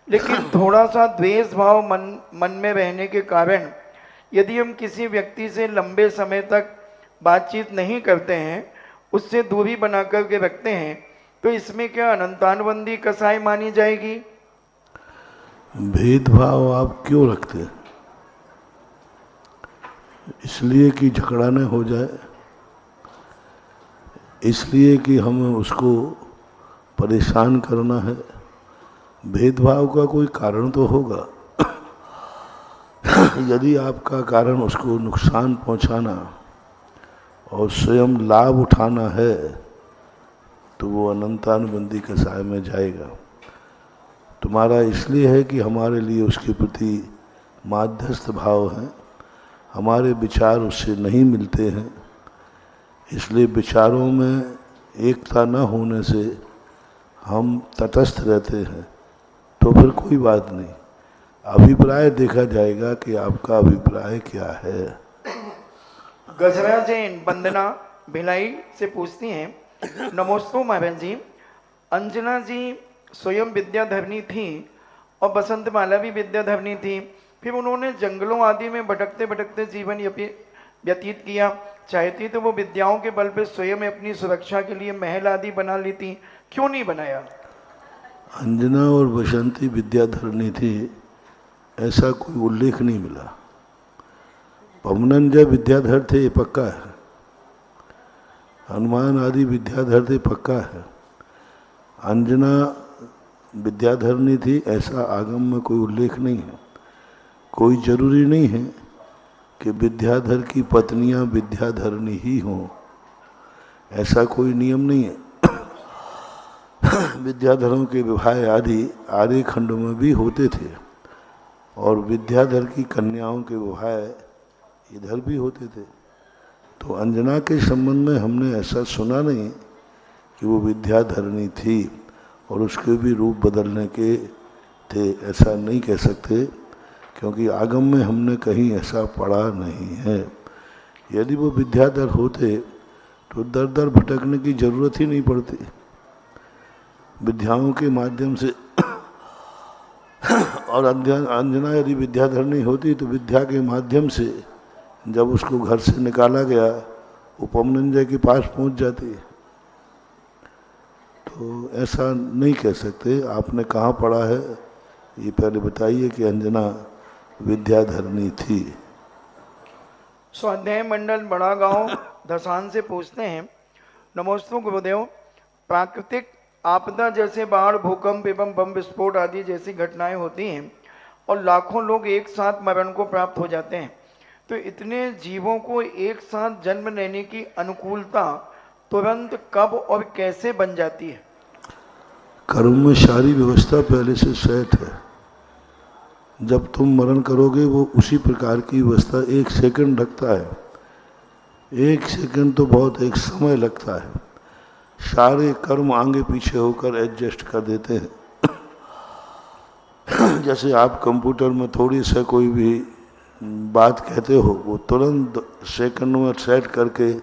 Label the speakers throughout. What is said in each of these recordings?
Speaker 1: लेकिन थोड़ा सा द्वेष भाव मन में रहने के कारण यदि हम किसी व्यक्ति से लंबे समय तक बातचीत नहीं करते हैं, उससे दूरी बना करके रखते हैं, तो इसमें क्या अनंतानुबंधी कसाई मानी जाएगी?
Speaker 2: भेदभाव आप क्यों रखते हैं? इसलिए कि झगड़ा न हो जाए, इसलिए कि हमें उसको परेशान करना है। भेदभाव का कोई कारण तो होगा। यदि आपका कारण उसको नुकसान पहुंचाना और स्वयं लाभ उठाना है तो वो अनंतानुबंधी कसाय में जाएगा। तुम्हारा इसलिए है कि हमारे लिए उसके प्रति माध्यस्थ भाव है, हमारे विचार उससे नहीं मिलते हैं, इसलिए विचारों में एकता न होने से हम तटस्थ रहते हैं। तो फिर कोई बात नहीं, अभिप्राय देखा जाएगा कि आपका अभिप्राय क्या है।
Speaker 1: गजरा जैन वंदना भिलाई से पूछती हैं, नमोस्तु महाराज जी, अंजना जी स्वयं विद्याधरणी थी और बसंतमाला भी विद्याधरणी थी, फिर उन्होंने जंगलों आदि में भटकते भटकते जीवन व्यतीत किया। चाहती तो वो विद्याओं के बल पर स्वयं अपनी सुरक्षा के लिए महल आदि बना लेती, क्यों नहीं बनाया?
Speaker 2: अंजना और बसंती विद्याधरणी थी ऐसा कोई उल्लेख नहीं मिला। पवनंजय विद्याधर थे ये पक्का है, हनुमान आदि विद्याधर थे पक्का है। अंजना विद्याधरणी थी ऐसा आगम में कोई उल्लेख नहीं है। कोई जरूरी नहीं है कि विद्याधर की पत्नियां विद्याधरणी ही हों, ऐसा कोई नियम नहीं है। विद्याधरों के विवाह आदि आर्यखंड में भी होते थे और विद्याधर की कन्याओं के विवाह इधर भी होते थे। तो अंजना के संबंध में हमने ऐसा सुना नहीं कि वो विद्याधरणी थी और उसके भी रूप बदलने के थे, ऐसा नहीं कह सकते, क्योंकि आगम में हमने कहीं ऐसा पढ़ा नहीं है। यदि वो विद्याधर होते तो दर दर भटकने की जरूरत ही नहीं पड़ती। विद्याओं के माध्यम से और अंजना यदि विद्याधर नहीं होती तो विद्या के माध्यम से जब उसको घर से निकाला गया वो पवनंजय के पास पहुंच जाती। तो ऐसा नहीं कह सकते। आपने कहाँ पढ़ा है ये पहले बताइए कि अंजना विद्याधरणी थी।
Speaker 1: स्वाध्याय मंडल बड़ा गांव धसान से पूछते हैं, नमोस्तु गुरुदेव, प्राकृतिक आपदा जैसे बाढ़, भूकंप एवं बम विस्फोट आदि जैसी घटनाएं होती हैं और लाखों लोग एक साथ मरण को प्राप्त हो जाते हैं, तो इतने जीवों को एक साथ जन्म लेने की अनुकूलता तुरंत कब और कैसे बन जाती है?
Speaker 2: कर्म में सारी व्यवस्था पहले से सेट है। जब तुम मरण करोगे वो उसी प्रकार की व्यवस्था 1 सेकंड लगता है। 1 सेकंड तो बहुत एक समय लगता है। सारे कर्म आगे पीछे होकर एडजस्ट कर देते हैं। जैसे आप कंप्यूटर में थोड़ी सा कोई भी बात कहते हो वो तुरंत सेकंड में सेट करके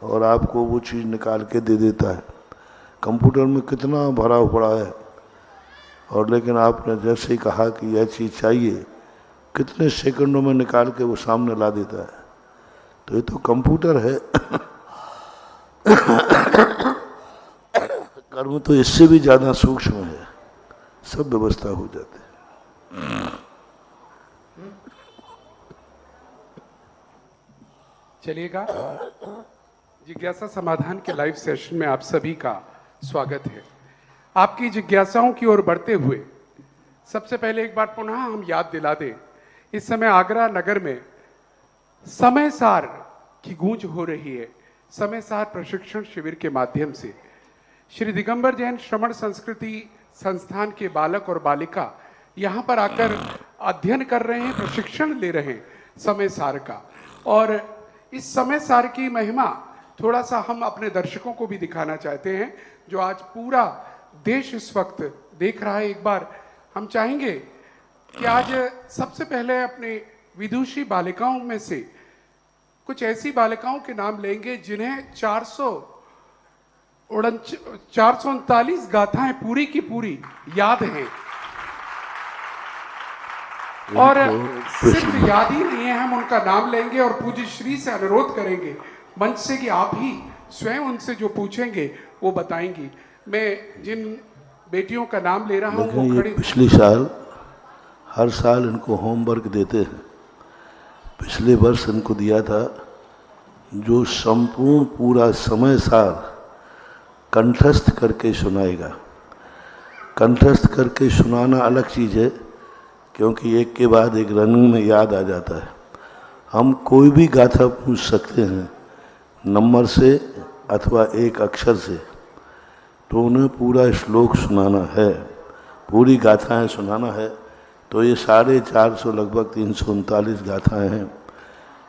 Speaker 2: और आपको वो चीज़ निकाल के दे देता है। कंप्यूटर में कितना भरा पड़ा है, और लेकिन आपने जैसे ही कहा कि यह चीज़ चाहिए, कितने सेकंडों में निकाल के वो सामने ला देता है। तो ये तो कंप्यूटर है। कर्म तो इससे भी ज़्यादा सूक्ष्म है, सब व्यवस्था हो जाती है।
Speaker 3: चलिएगा, जिज्ञासा समाधान के लाइव सेशन में आप सभी का स्वागत है। आपकी जिज्ञासाओं की ओर बढ़ते हुए सबसे पहले एक बार पुनः हम याद दिला दें, इस समय आगरा नगर में समय सार की गूंज हो रही है। समय सार प्रशिक्षण शिविर के माध्यम से श्री दिगंबर जैन श्रमण संस्कृति संस्थान के बालक और बालिका यहाँ पर आकर अध्ययन कर रहे हैं, प्रशिक्षण ले रहे हैं समय सार का। और इस समय सार की महिमा थोड़ा सा हम अपने दर्शकों को भी दिखाना चाहते हैं, जो आज पूरा देश इस वक्त देख रहा है। एक बार हम चाहेंगे कि आज सबसे पहले अपने विदुषी बालिकाओं में से कुछ ऐसी बालिकाओं के नाम लेंगे जिन्हें 439 गाथाएं पूरी की पूरी याद हैं। और सिर्फ याद ही नहीं है, हम उनका नाम लेंगे और पूज्य श्री से अनुरोध करेंगे मंच से कि आप ही स्वयं उनसे जो पूछेंगे वो बताएंगी। मैं जिन बेटियों का नाम ले रहा हूँ वो
Speaker 2: ये
Speaker 3: खड़ी।
Speaker 2: पिछले साल, हर साल इनको होमवर्क देते हैं। पिछले वर्ष इनको दिया था जो संपूर्ण पूरा समय सार कंठस्थ करके सुनाएगा। कंठस्थ करके सुनाना अलग चीज़ है, क्योंकि एक के बाद एक रंग में याद आ जाता है। हम कोई भी गाथा पूछ सकते हैं नंबर से अथवा एक अक्षर से, तो उन्हें पूरा श्लोक सुनाना है, पूरी गाथाएं सुनाना है। तो ये 450 लगभग 339 गाथाएं हैं।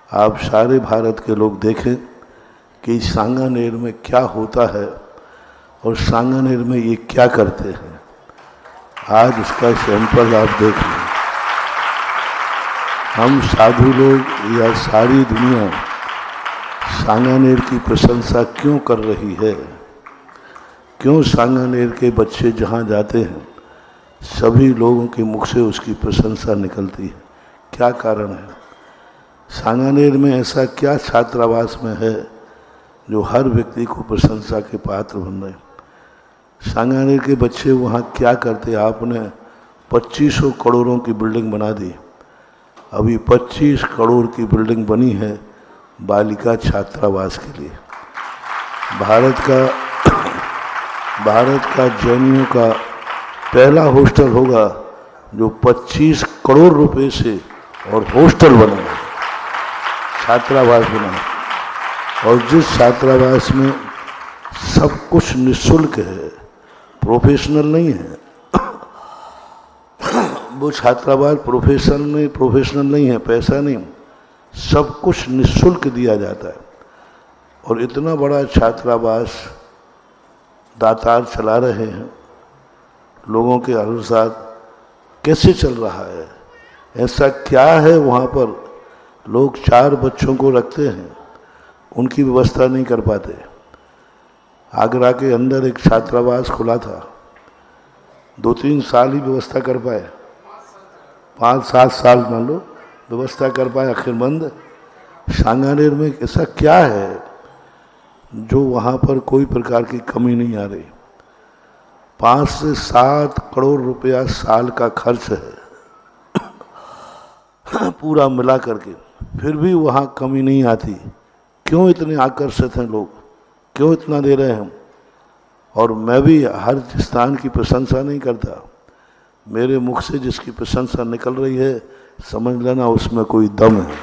Speaker 2: आप सारे भारत के लोग देखें कि सांगानेर में क्या होता है और सांगानेर में ये क्या करते हैं। आज इसका सैंपल आप देख लें। हम साधु लोग या सारी दुनिया सांगानेर की प्रशंसा क्यों कर रही है, क्यों सांगानेर के बच्चे जहाँ जाते हैं सभी लोगों के मुख से उसकी प्रशंसा निकलती है, क्या कारण है? सांगानेर में ऐसा क्या छात्रावास में है जो हर व्यक्ति को प्रशंसा के पात्र बन रहे हैं? सांगानेर के बच्चे वहाँ क्या करते? आपने 2500 करोड़ों की बिल्डिंग बना दी। अभी 25 करोड़ की बिल्डिंग बनी है बालिका छात्रावास के लिए। भारत का जैनियों का पहला हॉस्टल होगा जो 25 करोड़ रुपए से और हॉस्टल बना, छात्रावास बना, और जिस छात्रावास में सब कुछ निःशुल्क है, प्रोफेशनल नहीं है। वो छात्रावास प्रोफेशनल नहीं है, पैसा नहीं, सब कुछ निःशुल्क दिया जाता है। और इतना बड़ा छात्रावास दातार चला रहे हैं, लोगों के अनुसार कैसे चल रहा है? ऐसा क्या है वहाँ पर? लोग 4 बच्चों को रखते हैं, उनकी व्यवस्था नहीं कर पाते। आगरा के अंदर एक छात्रावास खुला था, 2-3 साल ही व्यवस्था कर पाए, 5-7 साल मान लो व्यवस्था कर पाए, आखिर बंद। सांगानेर में ऐसा क्या है जो वहाँ पर कोई प्रकार की कमी नहीं आ रही? 5 से 7 करोड़ रुपया साल का खर्च है पूरा मिला करके, फिर भी वहाँ कमी नहीं आती। क्यों इतने आकर्षित हैं लोग, क्यों इतना दे रहे हैं? और मैं भी हर स्थान की प्रशंसा नहीं करता, मेरे मुख से जिसकी प्रशंसा निकल रही है समझ लेना उसमें कोई दम है।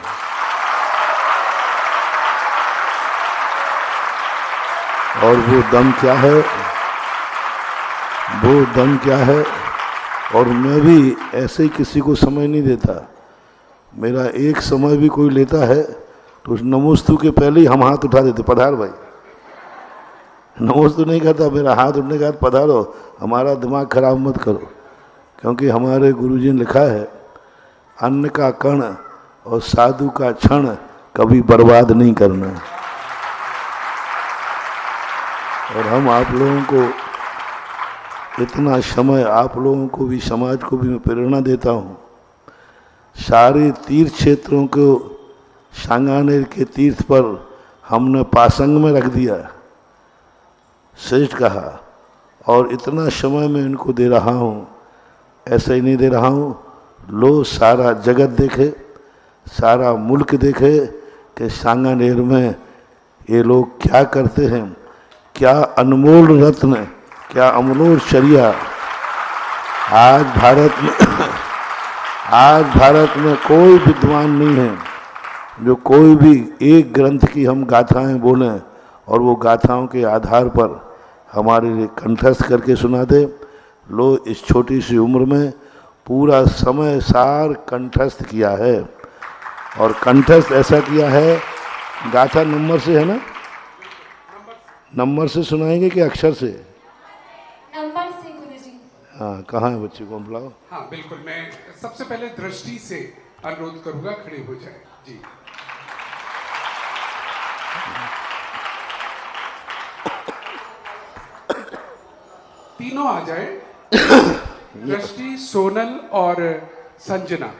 Speaker 2: और वो दम क्या है, वो दम क्या है? और मैं भी ऐसे ही किसी को समय नहीं देता। मेरा एक समय भी कोई लेता है तो उस नमोस्तु के पहले ही हम हाथ उठा देते, पधार भाई। नमोस्तु नहीं करता, मेरा हाथ उठने के बाद पधारो, हमारा दिमाग खराब मत करो। क्योंकि हमारे गुरुजी ने लिखा है, अन्न का कण और साधु का क्षण कभी बर्बाद नहीं करना। और हम आप लोगों को इतना समय, आप लोगों को भी, समाज को भी मैं प्रेरणा देता हूँ। सारे तीर्थ क्षेत्रों को सांगानेर के तीर्थ पर हमने पासंग में रख दिया, श्रेष्ठ कहा। और इतना समय मैं इनको दे रहा हूँ, ऐसे ही नहीं दे रहा हूँ, लो सारा जगत देखे, सारा मुल्क देखे कि सांगानेर में ये लोग क्या करते हैं, क्या अनमोल रत्न, क्या अमलोल चर्या। आज भारत में कोई विद्वान नहीं है जो कोई भी एक ग्रंथ की हम गाथाएं बोलें और वो गाथाओं के आधार पर हमारे लिए कंठस्थ करके सुना दे। लो इस छोटी सी उम्र में पूरा समय सार कंठस्थ किया है, और कंठस्थ ऐसा किया है, गाथा नंबर से है ना, नंबर से सुनाएंगे कि अक्षर से?
Speaker 4: नंबर से गुरुजी।
Speaker 2: हाँ, कहाँ है बच्चे को बुलाओ।
Speaker 3: हाँ बिल्कुल, मैं सबसे पहले दृष्टि से अनुरोध करूंगा, खड़े हो जाए जी। तीनों आ जाए, दृष्टि, सोनल और संजना।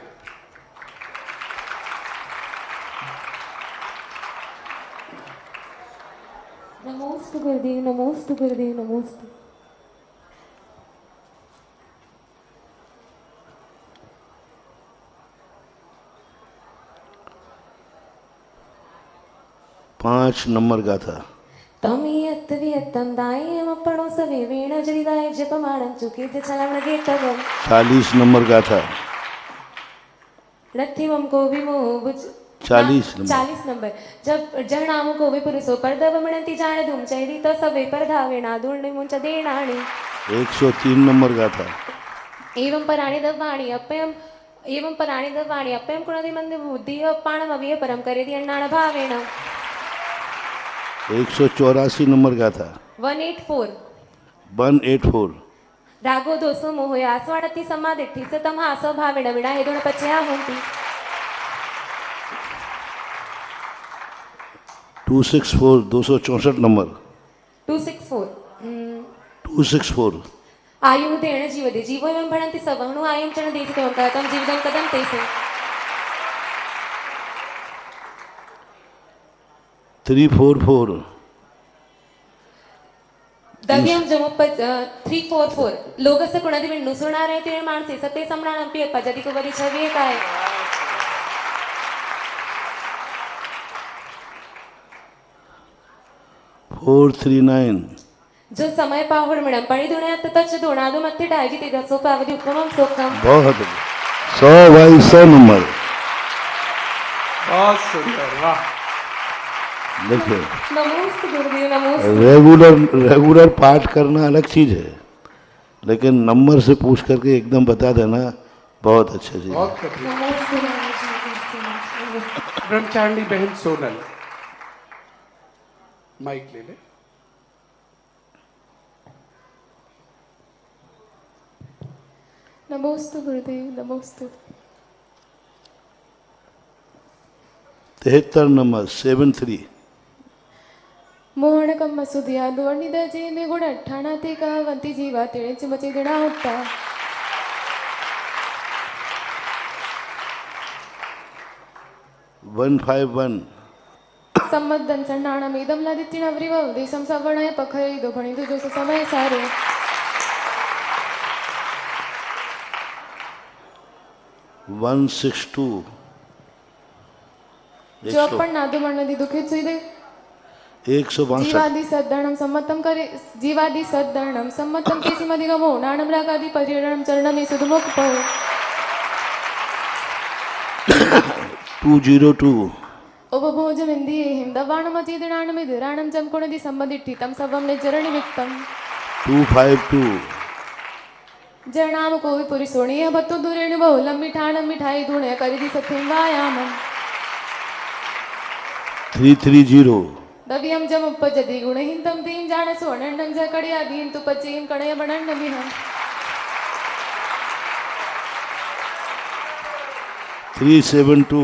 Speaker 4: नमोस्तु गुरुदेव, नमोस्तु गुरुदेव, नमोस्तु।
Speaker 2: पाँच नंबर गाथा।
Speaker 4: तमियत वियत्तं दायमपणो सवे वीण जरिदाय जपमाणं चुकीत चलण गेतवं
Speaker 2: 40 नंबर गाथा।
Speaker 4: रथिवं को विमोह
Speaker 2: 40 नंबर।
Speaker 4: 40 नंबर। जब जनाम को विपुरुषो परदवमणति जाण धूम चैरी तो सवे पर धावेणा दुर्णि मुंच देणाणि
Speaker 2: 103 नंबर गाथा।
Speaker 4: एवं पराणि दवाणि अप्यम एवं पराणि दवाणि अप्यम कुणदि मंद बुद्धि अपाणम अविय परम करेदि अन्नाण भावेण
Speaker 2: 184 नंबर गाथा।
Speaker 4: 184
Speaker 2: 184।
Speaker 4: रागो दोषो मोह आस्वाडति समाधिठी सतम हास भावेण विणा हे दोन पचया होंती
Speaker 2: 264 264 नंबर।
Speaker 4: 264
Speaker 2: 264।
Speaker 4: आयु देण जीवदे जीवो एवं भणन्ति सवहनु आयुं चण देति तम कहतं जीवितं कदं तेसे
Speaker 2: 344।
Speaker 4: दव्यं जमुप 344 लोकस्य कुणदि विण्णु सुणारे तिणे मानसे सते सम्राणं पिय पजति कुवरि छविये काय
Speaker 2: 439।
Speaker 4: जो समय पाहुड मिणं पणि दुणयात तच्च दोणादु मत्थे डायजि ते दसो पावधि उत्तमं सोकम
Speaker 2: बहुत 100 बाई 100 नंबर।
Speaker 3: बहुत सुंदर, वाह।
Speaker 2: देखिए,
Speaker 4: नमोस्तु गुरुदेव, नमोस्तु।
Speaker 2: रेगुलर पाठ करना अलग चीज है, लेकिन नंबर से पूछ करके एकदम बता देना बहुत अच्छा चीज है।
Speaker 3: बहुत कठिन।
Speaker 4: नमोस्तु गुरुजी।
Speaker 3: ब्रह्मचारिणी बहन सोनल, माइक ले ले।
Speaker 4: नमोस्तु गुरुदेव, नमोस्तु।
Speaker 2: 73 नंबर 73।
Speaker 4: मोहनकं मसुदिया दोर्निदजे मे गुण अट्ठाणा ते कहवंती जीवा तिणे चिमचे दिना होता
Speaker 2: 151।
Speaker 4: सम्मदं सन्नाणमेदं लादित्यनवरिवं देशं सवर्णय पखरिदो भणिदो जो समय सारे
Speaker 2: 162।
Speaker 4: जो अपन नादो वर्णदि दुखित सुइदे
Speaker 2: 162।
Speaker 4: जीवादि सद्दर्णं सम्मतं करे जीवादि सद्दर्णं सम्मतं केसिमधिगमो नाणं रागादि परिरणं चरणमे सुधुमुक्पो
Speaker 2: 202।
Speaker 4: उपभोजमिन्दिये हिमदवाणमचीदिणाणमिदिराणं जमकुणदि सम्मदिठितं सर्वं निजरणिमिक्तं
Speaker 2: 252।
Speaker 4: जरनाम को विपुरिसोणीय भत्तो दुरेणु बहुलं मिठाणं मिठाई धुणे करिदि सत्यं वायामं
Speaker 2: 330।
Speaker 4: दव्यं जमुपजति गुणहितं तीं जान सुवर्णं ज कड़यादीं तु पचीं कणय बणन्नमिहं
Speaker 2: 372।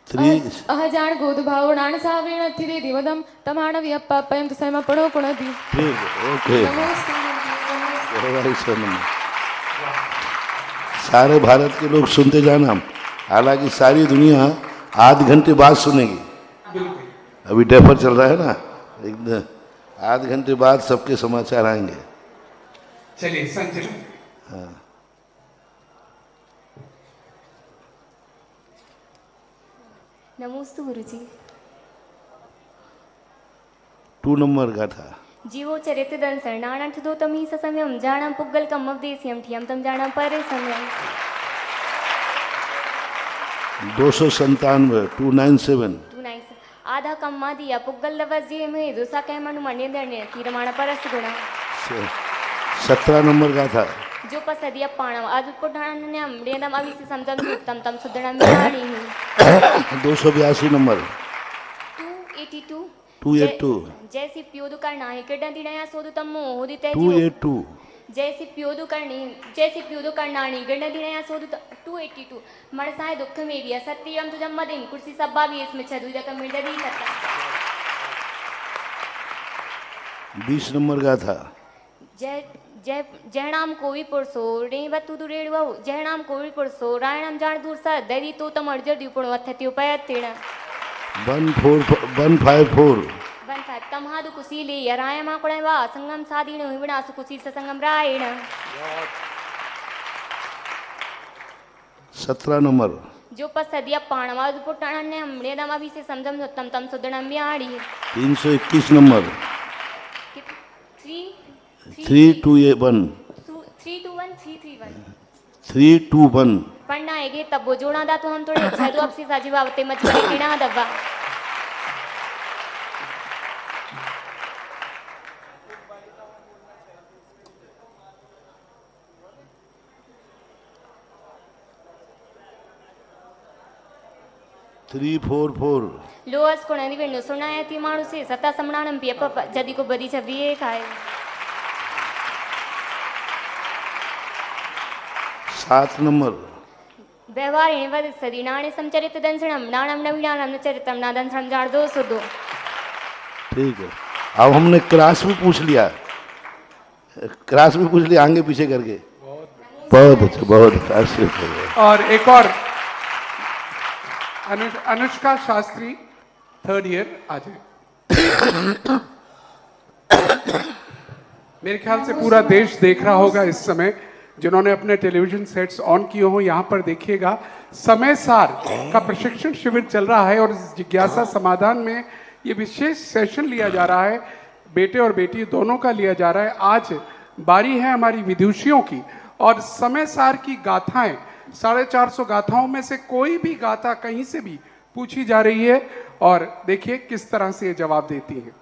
Speaker 2: 3
Speaker 4: अहजान गोद भावणान सावेण थिरे दिवदं तमाण वियप्पापयं तु सैम पड़ो कुणदि
Speaker 2: ओके।
Speaker 4: नमोस्तु
Speaker 2: सारे भारत के लोग सुनते जाना, हालांकि सारी दुनिया आध घंटे बाद सुनेगी। अभी डेफर चल रहा है ना, एकदम आध घंटे बाद सबके समाचार आएंगे।
Speaker 3: चलिए संजना।
Speaker 2: हाँ।
Speaker 5: नमोस्तु गुरुजी।
Speaker 2: 2 नंबर का था।
Speaker 5: जीवो चरित दन शरणाणं ठुदो तमी ससम्यम जाणं पुग्गल कम अवदेस्यम ठियम तम जाणं परे सम्यम
Speaker 2: 297। 297।
Speaker 5: आधा कम्मा दिया पुग्गल लवजी में दूसरा कह मनु मण्य दण्य तीरमाण परस गुणा
Speaker 2: 17 नंबर का था।
Speaker 5: जो पसदिया पाणम आज पुठान ने अमृतम अविसे समझम उत्तम तम सुदणम यानी
Speaker 2: 282 नंबर
Speaker 5: 282
Speaker 2: 282
Speaker 5: जैसी प्योदु करना है केडन दिनया सोदु तम मोहदि ते
Speaker 2: 282
Speaker 5: जैसी प्योदु करनाणी गणन दिनया सोदु 282 मणसाय दुख में भी सत्यम तुझम मदिन कुर्सी सब्बा भी इसमें छदु जक मिर्ददी सत्ता
Speaker 2: 20 नंबर का था।
Speaker 5: जय जय जयनाम कोवी पुरसो रे बतु दु रेडवा जयनाम कोवी पुरसो रायणम जान दूर सा दरी तो तम अर्जर दिपुण वथति उपाय तेणा
Speaker 2: 154
Speaker 5: बन साहब तमहादु कुसीले यराय मा कोणे वा संगम सादीण हिवणा सु कुसी संगम रायण
Speaker 2: 17 नंबर
Speaker 5: जो पसदिया पाणवा पुटाण ने हमले दमा भी से समझम उत्तम तम सुदणम याड़ी
Speaker 2: 321 नंबर 321 321
Speaker 5: पढ़ना है तब वो जोड़ा दा तो हम थोड़े अच्छा तो आपसे साजी बावते मचले किना दबा
Speaker 2: थ्री फोर फोर
Speaker 5: लोअस को नदी वेणु सुनाया थी मानु से सता समणानम पियप जदी को बदी छबिए खाए
Speaker 2: 7 नंबर
Speaker 5: व्यवहार वद सदी नाणे समचरित दंसणम नाणम नवीनानम चरितम नादन समझाड़ दो सुदो
Speaker 2: ठीक है। अब हमने क्रास भी पूछ लिया, क्रास भी पूछ लिया आगे पीछे करके। बहुत अच्छा, बहुत अच्छा।
Speaker 3: और एक और अनुष्का शास्त्री 3rd ईयर आ जाए। मेरे ख्याल से पूरा देश देख रहा होगा इस समय, जिन्होंने अपने टेलीविजन सेट्स ऑन किए हों यहाँ पर देखिएगा, समय सार का प्रशिक्षण शिविर चल रहा है और इस जिज्ञासा समाधान में ये विशेष सेशन लिया जा रहा है, बेटे और बेटी दोनों का लिया जा रहा है। आज बारी है हमारी विदुषियों की और समय सार की गाथाएं 450 गाथाओं में से कोई भी गाथा कहीं से भी पूछी जा रही है और देखिए किस तरह से ये जवाब देती है।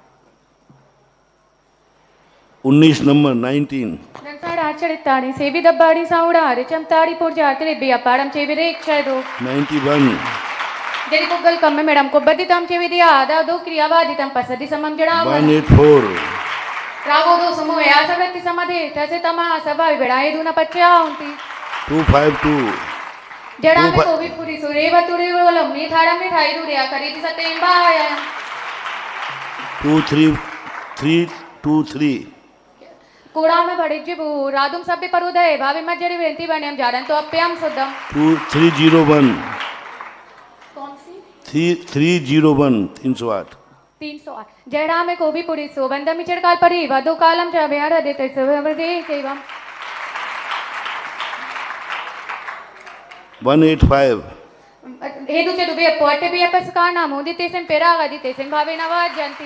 Speaker 2: 19 नंबर 19
Speaker 6: నంతాడాచడితాడి సేవి దబ్బాడి సావుడారి చంతాడి పూర్జాతిలి బియపాడం చెవిదే ఇచ్చాడు
Speaker 2: 91
Speaker 6: जरी पुगल कम्मे मैडम को बदितम చెవిది ఆదా దో క్రియావాదితం పసది సమం జడావ
Speaker 2: 184
Speaker 6: రావో దో సమో యా సగతి సమదే తసే తమ సభా విడాయి दुना पच्चा ఉంటి
Speaker 2: 252
Speaker 6: जड़ा में कोवी पूरी सुरेव तुरे वलम नी थाड़ा में ठाई दुरिया खरीदी सतेन बाया
Speaker 2: 233
Speaker 6: कूड़ा में बड़े जिबू रादुम सब भी परुदय भाभी मजरी वेंती बने हम जारन तो अप्यम सुदम
Speaker 2: 301
Speaker 6: कौन सी
Speaker 2: 308 308
Speaker 6: 308 जड़ा में कोवी पूरी सो बंदा मिचड़ काल परी वदु कालम चा बिहार देते सब दे केवम
Speaker 2: 185
Speaker 6: हे दुचे दुबे पोटे भी अपस का नाम होदी तेसम पेरा गदी तेसम भावे नवाज जानती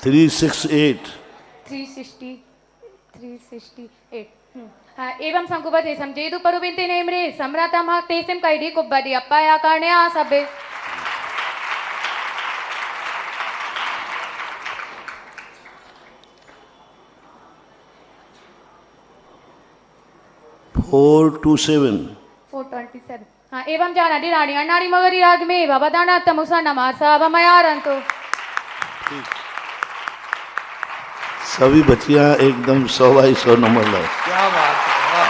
Speaker 2: 368
Speaker 6: 368 हाँ एवं संकुबते समझेदु परुबिंते नेमरे सम्राता मा तेसम कैडी कुब्बदी अप्पाया करने आ सबे
Speaker 2: फोर टू सेवन
Speaker 6: 427 हाँ एवं जाना डी रानी अन्नाड़ी मगरी राग में बाबा दाना तमुसा नमाज साहब मयारंतो
Speaker 2: सभी बच्चियां एकदम 100/100 नंबर लाए।
Speaker 1: क्या बात है,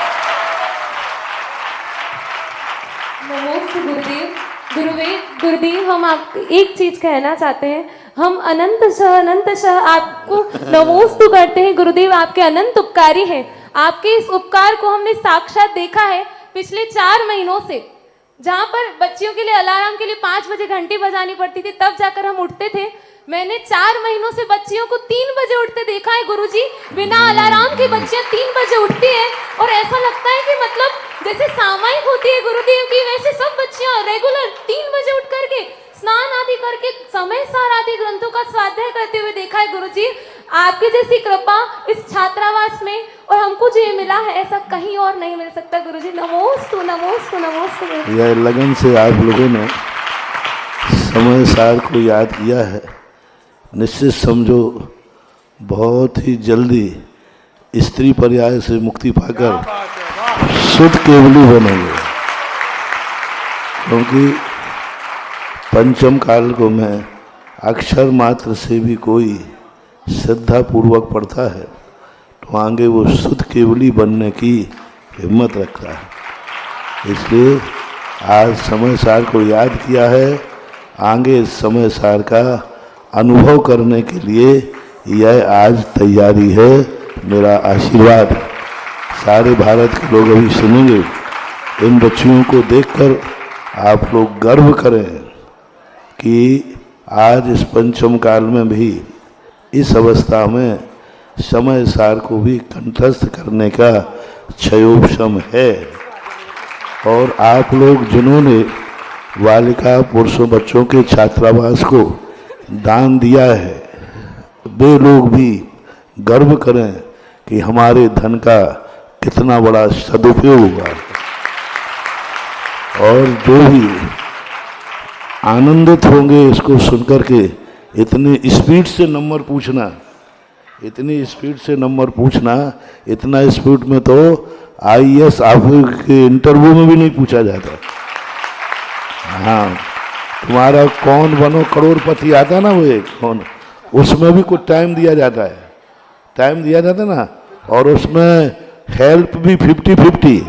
Speaker 4: नमोस्तु गुरुदेव गुरुदेव हम आपको एक चीज कहना चाहते हैं। हम अनंतशः आपको नमोस्तु करते हैं गुरुदेव, आपके अनंत उपकारी हैं। आपके इस उपकार को हमने साक्षात देखा है पिछले 4 महीनों से, जहाँ पर बच्चियों के लिए अलार्म के लिए 5 बजे घंटी बजानी पड़ती थी, तब जाकर हम उठते थे। मैंने 4 महीनों से बच्चियों को 3 बजे उठते देखा है गुरुजी, बिना अलार्म के बच्चियां 3 बजे उठती हैं और ऐसा लगता है कि मतलब जैसे सामायिक होती है गुरुदेव की, वैसे सब बच्चियां रेगुलर 3 बजे उठ करके स्नान आदि करके समय सार आदि ग्रंथों का स्वाध्याय करते हुए देखा है गुरुजी। आपकी जैसी कृपा इस छात्रावास में और हमको जो ये मिला है ऐसा कहीं और नहीं मिल सकता गुरुजी। नमोस्तु नमोस्तु नमोस्तु।
Speaker 2: यह लगन से आप लोगों ने समय सार को याद किया है। निश्चित समझो बहुत ही जल्दी स्त्री पर्याय से मुक्ति पाकर शुद्ध केवली बनेंगे, क्योंकि पंचम काल को मैं अक्षर मात्र से भी कोई श्रद्धा पूर्वक पढ़ता है तो आगे वो शुद्ध केवली बनने की हिम्मत रखता है। इसलिए आज समय सार को याद किया है। आगे समय सार का अनुभव करने के लिए यह आज तैयारी है। मेरा आशीर्वाद सारे भारत के लोग अभी सुनेंगे। इन बच्चियों को देखकर आप लोग गर्व करें कि आज इस पंचम काल में भी इस अवस्था में समय सार को भी कंठस्थ करने का क्षयोपशम है। और आप लोग जिन्होंने बालिका पुरुषों बच्चों के छात्रावास को दान दिया है, वे लोग भी गर्व करें कि हमारे धन का कितना बड़ा सदुपयोग हुआ। और जो भी आनंदित होंगे इसको सुनकर के, इतनी स्पीड से नंबर पूछना, इतनी स्पीड से नंबर पूछना, इतना स्पीड में तो आईएएस ऑफिसर के इंटरव्यू में भी नहीं पूछा जाता। हाँ, तुम्हारा कौन बनो करोड़पति आता ना, वो एक कौन, उसमें भी कुछ टाइम दिया जाता है, टाइम दिया जाता ना, और उसमें हेल्प भी 50-50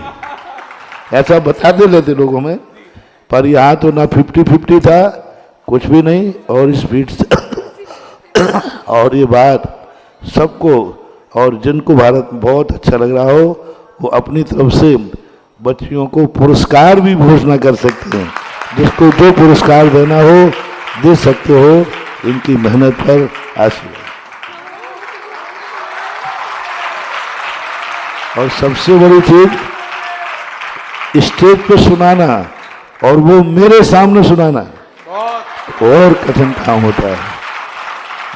Speaker 2: ऐसा बताते लेते लोगों में। पर यहाँ तो ना 50-50 था, कुछ भी नहीं, और स्पीड से और ये बात सबको, और जिनको भारत बहुत अच्छा लग रहा हो वो अपनी तरफ से बच्चियों को पुरस्कार भी घोषणा कर सकते हैं। जिसको जो पुरस्कार देना हो दे सकते हो। इनकी मेहनत पर आशीर्वाद। और सबसे बड़ी चीज स्टेज पे सुनाना, और वो मेरे सामने सुनाना और कठिन काम होता है।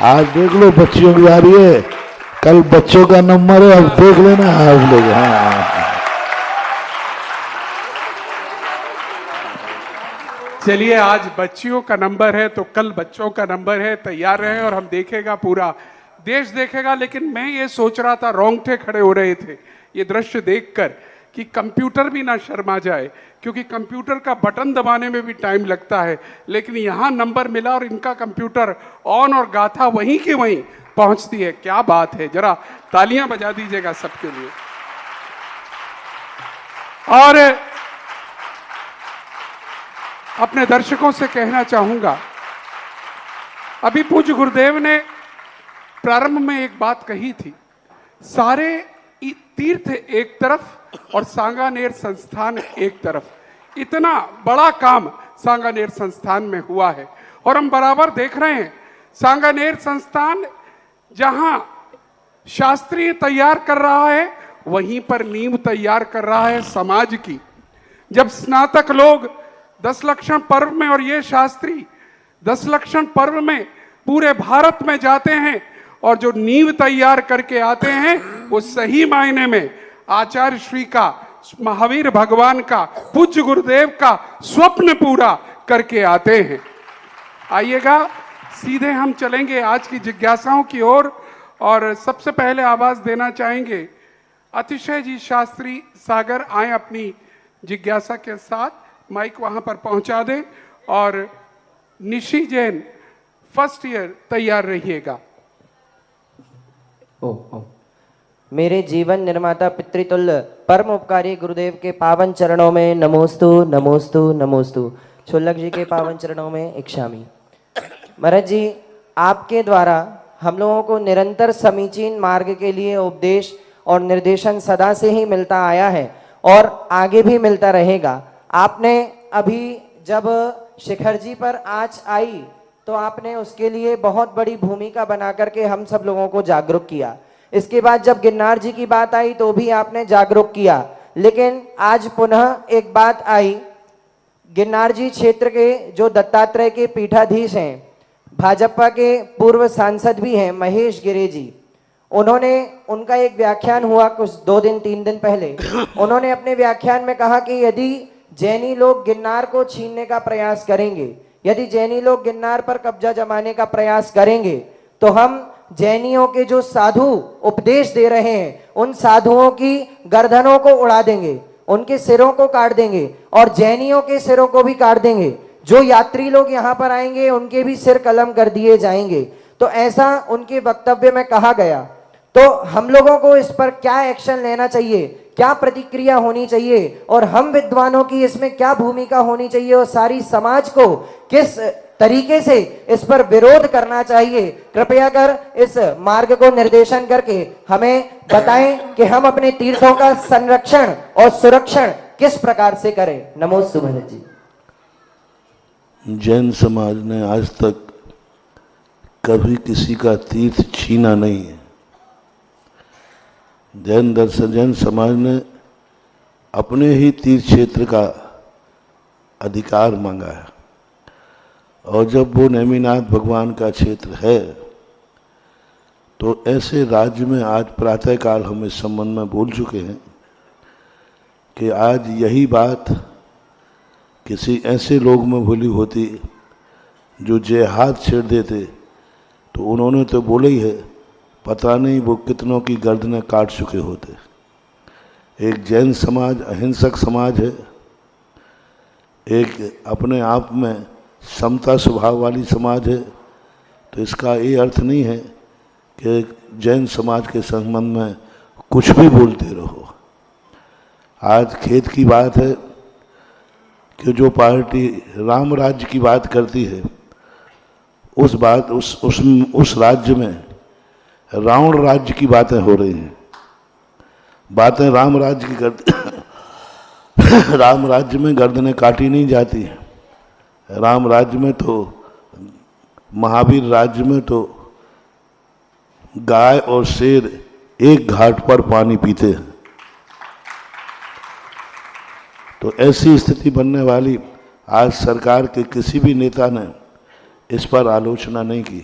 Speaker 2: आज देख लो बच्चियों की बारी है, कल बच्चों का नंबर है, अब देख लेना आप लोग। हाँ,
Speaker 3: चलिए, आज बच्चियों का नंबर है तो कल बच्चों का नंबर है। तैयार रहें और हम देखेगा, पूरा देश देखेगा। लेकिन मैं ये सोच रहा था, रोंगटे खड़े हो रहे थे ये दृश्य देखकर, कि कंप्यूटर भी ना शर्मा जाए, क्योंकि कंप्यूटर का बटन दबाने में भी टाइम लगता है। लेकिन यहाँ नंबर मिला और इनका कंप्यूटर ऑन, और गाथा वहीं के वहीं पहुंचती है। क्या बात है, जरा तालियां बजा दीजिएगा सबके लिए। और अपने दर्शकों से कहना चाहूंगा, अभी पूज्य गुरुदेव ने प्रारंभ में एक बात कही थी, सारे तीर्थ एक तरफ और सांगानेर संस्थान एक तरफ। इतना बड़ा काम सांगानेर संस्थान में हुआ है, और हम बराबर देख रहे हैं सांगानेर संस्थान जहां शास्त्रीय तैयार कर रहा है, वहीं पर नींव तैयार कर रहा है समाज की। जब स्नातक लोग 10 लक्षण पर्व में और ये शास्त्री 10 लक्षण पर्व में पूरे भारत में जाते हैं और जो नींव तैयार करके आते हैं, वो सही मायने में आचार्य श्री का, महावीर भगवान का, पूज्य गुरुदेव का स्वप्न पूरा करके आते हैं। आइएगा, सीधे हम चलेंगे आज की जिज्ञासाओं की ओर, और सबसे पहले आवाज देना चाहेंगे अतिशय जी शास्त्री सागर। आए अपनी जिज्ञासा के साथ, माइक वहां पर पहुंचा दें। और निशी जैन फर्स्ट ईयर, तैयार रहिएगा।
Speaker 7: मेरे जीवन निर्माता पितृतुल्य परम उपकारी गुरुदेव के पावन चरणों में नमोस्तु नमोस्तु नमोस्तु। छुल्लक जी के पावन चरणों में इक्षामी। महाराज जी, आपके द्वारा हम लोगों को निरंतर समीचीन मार्ग के लिए उपदेश और निर्देशन सदा से ही मिलता आया है और आगे भी मिलता रहेगा। आपने अभी जब शिखर जी पर आँच आई तो आपने उसके लिए बहुत बड़ी भूमिका बना करके हम सब लोगों को जागरूक किया। इसके बाद जब गिरनार जी की बात आई तो भी आपने जागरूक किया। लेकिन आज पुनः एक बात आई, गिरनार जी क्षेत्र के जो दत्तात्रेय के पीठाधीश हैं, भाजपा के पूर्व सांसद भी हैं महेश गिरे जी, उन्होंने उनका एक व्याख्यान हुआ कुछ 2 दिन 3 दिन पहले। उन्होंने अपने व्याख्यान में कहा कि यदि जैनी लोग गिरनार को छीनने का प्रयास करेंगे, यदि जैनी लोग गिरनार पर कब्जा जमाने का प्रयास करेंगे, तो हम जैनियों के जो साधु उपदेश दे रहे हैं उन साधुओं की गर्दनों को उड़ा देंगे, उनके सिरों को काट देंगे और जैनियों के सिरों को भी काट देंगे। जो यात्री लोग यहाँ पर आएंगे उनके भी सिर कलम कर दिए जाएंगे। तो ऐसा उनके वक्तव्य में कहा गया। तो हम लोगों को इस पर क्या एक्शन लेना चाहिए, क्या प्रतिक्रिया होनी चाहिए और हम विद्वानों की इसमें क्या भूमिका होनी चाहिए और सारी समाज को किस तरीके से इस पर विरोध करना चाहिए, कृपया कर इस मार्ग को निर्देशन करके हमें बताएं कि हम अपने तीर्थों का संरक्षण और सुरक्षण किस प्रकार से करें। नमोस्तु भरत जी।
Speaker 2: जैन समाज ने आज तक कभी किसी का तीर्थ छीना नहीं है। जैन समाज ने अपने ही तीर्थ क्षेत्र का अधिकार मांगा है और जब वो नेमिनाथ भगवान का क्षेत्र है तो ऐसे राज्य में आज प्रातःकाल हम इस संबंध में बोल चुके हैं कि आज यही बात किसी ऐसे लोग में भूली होती जो जेहाद छेड़ देते तो उन्होंने तो बोला ही है, पता नहीं वो कितनों की गर्दनें काट चुके होते। एक जैन समाज अहिंसक समाज है, एक अपने आप में समता स्वभाव वाली समाज है। तो इसका ये अर्थ नहीं है कि जैन समाज के संबंध में कुछ भी बोलते रहो। आज खेत की बात है कि जो पार्टी राम राज्य की बात करती है उस राज्य में रावण राज्य की बातें हो रही हैं। बातें राम राज्य की करते राम राज्य में गर्दनें काटी नहीं जाती हैं। राम राज्य में तो महावीर राज्य में तो गाय और शेर एक घाट पर पानी पीते हैं। तो ऐसी स्थिति बनने वाली आज सरकार के किसी भी नेता ने इस पर आलोचना नहीं की,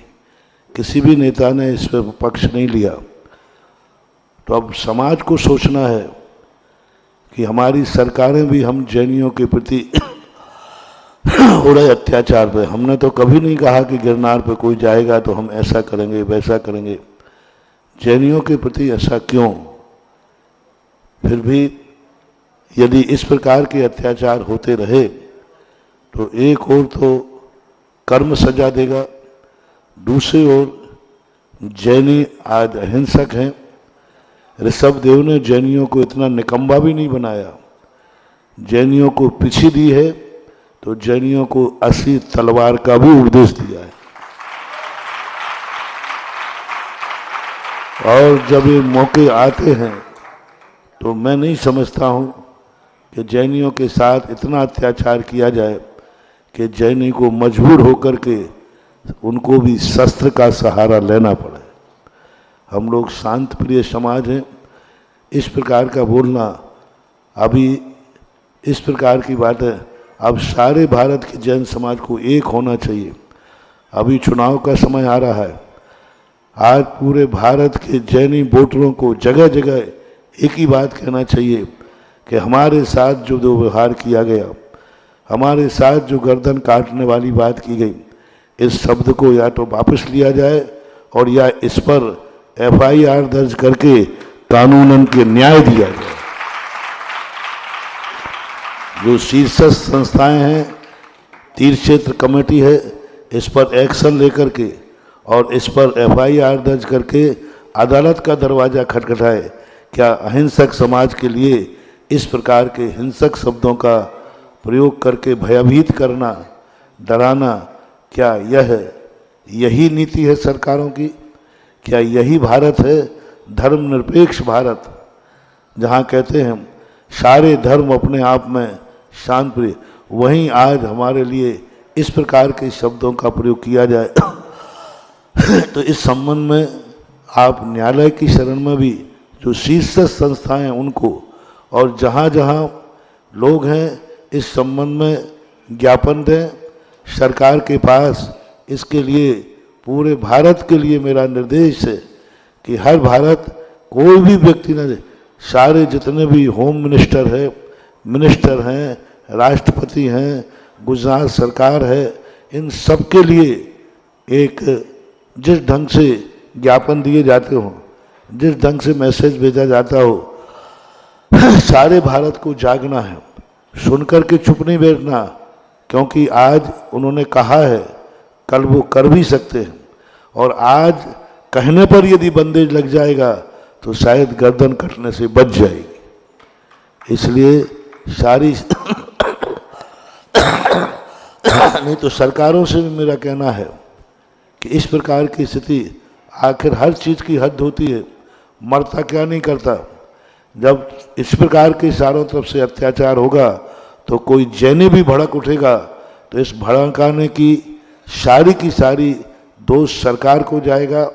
Speaker 2: किसी भी नेता ने इस पर पक्ष नहीं लिया। तो अब समाज को सोचना है कि हमारी सरकारें भी हम जैनियों के प्रति हो रहे अत्याचार पे, हमने तो कभी नहीं कहा कि गिरनार पे कोई जाएगा तो हम ऐसा करेंगे वैसा करेंगे। जैनियों के प्रति ऐसा क्यों? फिर भी यदि इस प्रकार के अत्याचार होते रहे तो एक ओर तो कर्म सजा देगा, दूसरी ओर जैनी आज अहिंसक हैं। ऋषभदेव ने जैनियों को इतना निकम्मा भी नहीं बनाया। जैनियों को पीछे दी है तो जैनियों को 80 तलवार का भी उपदेश दिया है। और जब ये मौके आते हैं तो मैं नहीं समझता हूं कि जैनियों के साथ इतना अत्याचार किया जाए कि जैनी को मजबूर होकर के उनको भी शस्त्र का सहारा लेना पड़े। हम लोग शांत प्रिय समाज हैं। इस प्रकार का बोलना, अभी इस प्रकार की बातें, अब सारे भारत के जैन समाज को एक होना चाहिए। अभी चुनाव का समय आ रहा है। आज पूरे भारत के जैनी वोटरों को जगह जगह एक ही बात कहना चाहिए कि हमारे साथ जो व्यवहार किया गया, हमारे साथ जो गर्दन काटने वाली बात की गई, इस शब्द को या तो वापस लिया जाए और या इस पर FIR दर्ज करके कानूनन के न्याय दिया जाए। जो शीर्षस्थ संस्थाएं हैं, तीर्थ क्षेत्र कमेटी है, इस पर एक्शन लेकर के और इस पर FIR दर्ज करके अदालत का दरवाजा खटखटाए। क्या अहिंसक समाज के लिए इस प्रकार के हिंसक शब्दों का प्रयोग करके भयभीत करना, डराना, क्या यही नीति है सरकारों की? क्या यही भारत है, धर्मनिरपेक्ष भारत, जहाँ कहते हैं सारे धर्म अपने आप में शांत प्रिय? वहीं आज हमारे लिए इस प्रकार के शब्दों का प्रयोग किया जाए तो इस संबंध में आप न्यायालय की शरण में भी जो शीर्ष संस्थाएं हैं उनको, और जहाँ जहाँ लोग हैं इस संबंध में ज्ञापन दें सरकार के पास। इसके लिए पूरे भारत के लिए मेरा निर्देश है कि हर भारत कोई भी व्यक्ति न, सारे जितने भी होम मिनिस्टर हैं, राष्ट्रपति हैं, गुजरात सरकार है, इन सब के लिए एक जिस ढंग से ज्ञापन दिए जाते हो, जिस ढंग से मैसेज भेजा जाता हो, सारे भारत को जागना है, सुनकर के चुप नहीं बैठना, क्योंकि आज उन्होंने कहा है, कल वो कर भी सकते हैं, और आज कहने पर यदि बंदेज लग जाएगा तो शायद गर्दन कटने से बच जाएगी। इसलिए सारी नहीं तो सरकारों से भी मेरा कहना है कि इस प्रकार की स्थिति, आखिर हर चीज़ की हद होती है, मरता क्या नहीं करता। जब इस प्रकार के चारों तरफ से अत्याचार होगा तो कोई जैनी भी भड़क उठेगा, तो इस भड़काने की सारी दोष सरकार को जाएगा,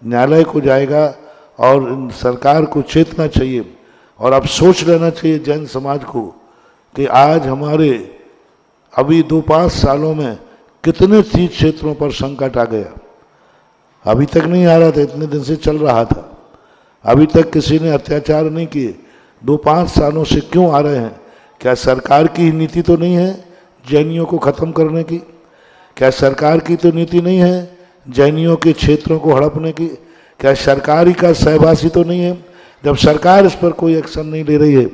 Speaker 2: न्यायालय को जाएगा, और सरकार को चेतना चाहिए और अब सोच लेना चाहिए जैन समाज को कि आज हमारे अभी 2-5 सालों में कितने तीर्थ क्षेत्रों पर संकट आ गया। अभी तक नहीं आ रहा था, इतने दिन से चल रहा था, अभी तक किसी ने अत्याचार नहीं किए। 2-5 सालों से क्यों आ रहे हैं? क्या सरकार की नीति तो नहीं है जैनियों को खत्म करने की? क्या सरकार की तो नीति नहीं है जैनियों के क्षेत्रों को हड़पने की? क्या सरकारी का सहवासी तो नहीं है? जब सरकार इस पर कोई एक्शन नहीं ले रही है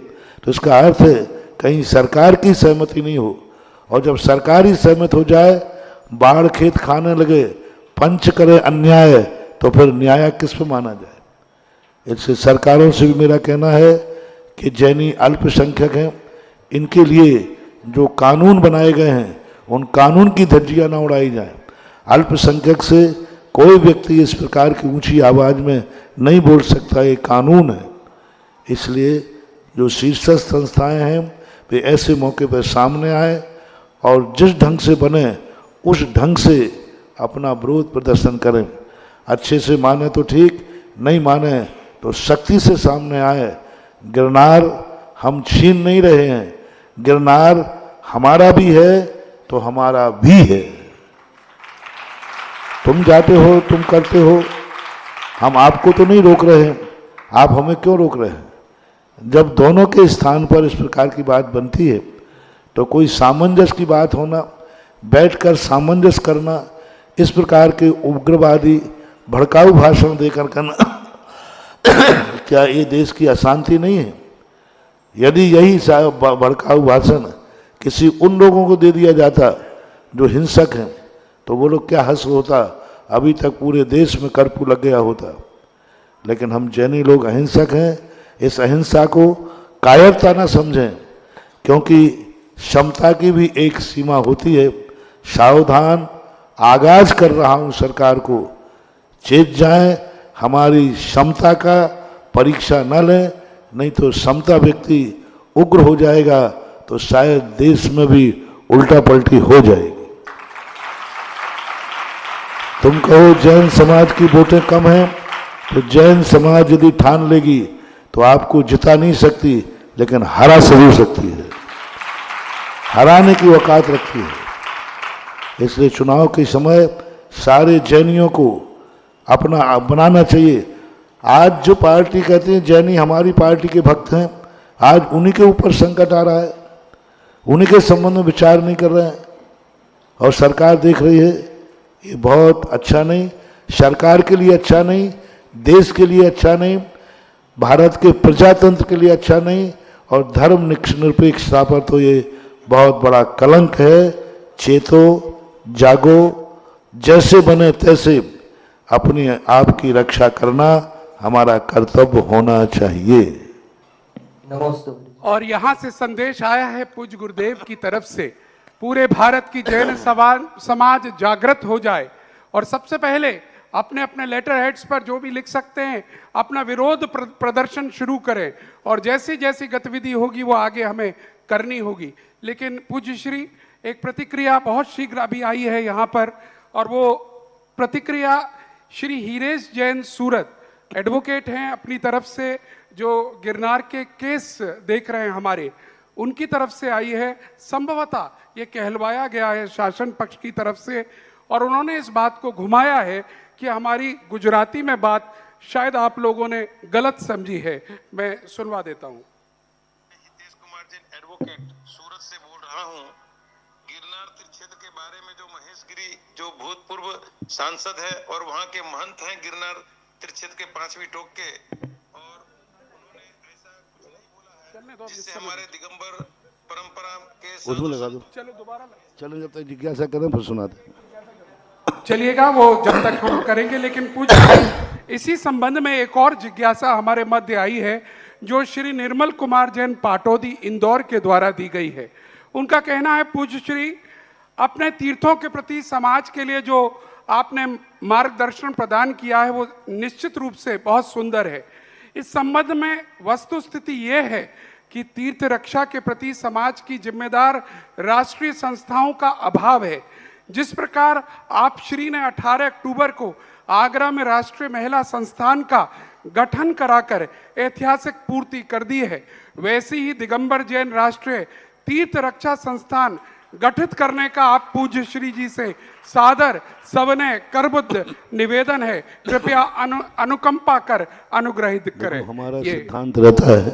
Speaker 2: तो इसका अर्थ है कहीं सरकार की सहमति नहीं हो, और जब सरकार ही सहमत हो जाए, बाढ़ खेत खाने लगे, पंच करे अन्याय, तो फिर न्याय किस पे माना जाए? इससे सरकारों से भी मेरा कहना है कि जैनी अल्पसंख्यक हैं, इनके लिए जो कानून बनाए गए हैं उन कानून की धज्जियां ना उड़ाई जाए। अल्पसंख्यक से कोई व्यक्ति इस प्रकार की ऊंची आवाज में नहीं बोल सकता, ये कानून है। इसलिए जो शीर्षस्थ संस्थाएं हैं वे ऐसे मौके पर सामने आए और जिस ढंग से बने उस ढंग से अपना विरोध प्रदर्शन करें। अच्छे से माने तो ठीक, नहीं माने तो शक्ति से सामने आए। गिरनार हम छीन नहीं रहे हैं, गिरनार हमारा भी है तो हमारा भी है। तुम जाते हो, तुम करते हो, हम आपको तो नहीं रोक रहे हैं, आप हमें क्यों रोक रहे हैं? जब दोनों के स्थान पर इस प्रकार की बात बनती है तो कोई सामंजस्य की बात होना, बैठकर सामंजस्य करना, इस प्रकार के उग्रवादी भड़काऊ भाषण देकर करना क्या ये देश की अशांति नहीं है? यदि यही भड़काऊ भाषण किसी उन लोगों को दे दिया जाता जो हिंसक हैं तो वो लोग क्या हंस होता, अभी तक पूरे देश में कर्फ्यू लग गया होता। लेकिन हम जैनी लोग अहिंसक हैं, इस अहिंसा को कायरता न समझें, क्योंकि क्षमता की भी एक सीमा होती है। सावधान आगाज कर रहा हूं सरकार को, चेत जाएं, हमारी क्षमता का परीक्षा न लें, नहीं तो क्षमता व्यक्ति उग्र हो जाएगा तो शायद देश में भी उल्टा पलटी हो जाएगी। तुम कहो जैन समाज की वोटें कम हैं, तो जैन समाज यदि ठान लेगी तो आपको जिता नहीं सकती, लेकिन हरा जरूर सकती है, हराने की औकात रखती है। इसलिए चुनाव के समय सारे जैनियों को अपना बनाना चाहिए। आज जो पार्टी कहते हैं जैनी हमारी पार्टी के भक्त हैं, आज उन्हीं के ऊपर संकट आ रहा है, उन्हीं के संबंध में विचार नहीं कर रहे हैं और सरकार देख रही है। ये बहुत अच्छा नहीं, सरकार के लिए अच्छा नहीं, देश के लिए अच्छा नहीं, भारत के प्रजातंत्र के लिए अच्छा नहीं, और धर्म निरपेक्षता पर तो ये बहुत बड़ा कलंक है। चेतो, जागो, जैसे बने तैसे अपनी आप की रक्षा करना हमारा कर्तव्य होना चाहिए।
Speaker 7: नमोस्तु।
Speaker 3: और यहाँ से संदेश आया है पूज्य गुरुदेव की तरफ से, पूरे भारत की जैन समाज जागृत हो जाए और सबसे पहले अपने अपने लेटर हेड्स पर जो भी लिख सकते हैं अपना विरोध प्रदर्शन शुरू करें, और जैसी जैसी गतिविधि होगी वो आगे हमें करनी होगी। लेकिन पूज्य श्री एक प्रतिक्रिया बहुत शीघ्र अभी आई है यहाँ पर, और वो प्रतिक्रिया श्री हीरेश जैन सूरत एडवोकेट हैं अपनी तरफ से, जो गिरनार के केस देख रहे हैं हमारे, उनकी तरफ से आई है। संभवतः ये कहलवाया गया है शासन पक्ष की तरफ से, और उन्होंने इस बात को घुमाया है कि हमारी गुजराती में बात शायद आप लोगों ने गलत समझी है, मैं सुनवा देता हूं।
Speaker 8: हितेश कुमार जैन एडवोकेट सूरत से बोल रहा हूं। गिरनार तीर्थ क्षेत्र के बारे में जो महेश गिरी जो भूतपूर्व सांसद है और वहां के महंत हैं गिरनार तीर्थ क्षेत्र के 5वीं टोक के, और उन्होंने ऐसा कुछ नहीं बोला है जिससे हमारे दिगंबर परंपरा के
Speaker 2: उसमें लगा दो।
Speaker 3: चलो दोबारा
Speaker 2: चलो जब तक जिज्ञासा करें फिर सुनाते।
Speaker 3: चलिएगा, वो जब तक हम करेंगे। लेकिन पूज्य इसी संबंध में एक और जिज्ञासा हमारे मध्य आई है जो श्री निर्मल कुमार जैन पाटौदी इंदौर के द्वारा दी गई है। उनका कहना है, पूज्य श्री, अपने तीर्थों के प्रति समाज के लिए जो आपने मार्गदर्शन प्रदान किया है वो निश्चित रूप से बहुत सुंदर है। इस संबंध में वस्तु स्थिति ये है कि तीर्थ रक्षा के प्रति समाज की जिम्मेदार राष्ट्रीय संस्थाओं का अभाव है। जिस प्रकार आप श्री ने 18 अक्टूबर को आगरा में राष्ट्रीय महिला संस्थान का गठन कराकर ऐतिहासिक पूर्ति कर दी है, वैसे ही दिगंबर जैन राष्ट्रीय तीर्थ रक्षा संस्थान गठित करने का आप पूज्य श्री जी से सादर सवनय करबुद्ध निवेदन है। कृपया अनुकंपा कर अनुग्रहित करें।
Speaker 2: हमारा सिद्धांत रहता है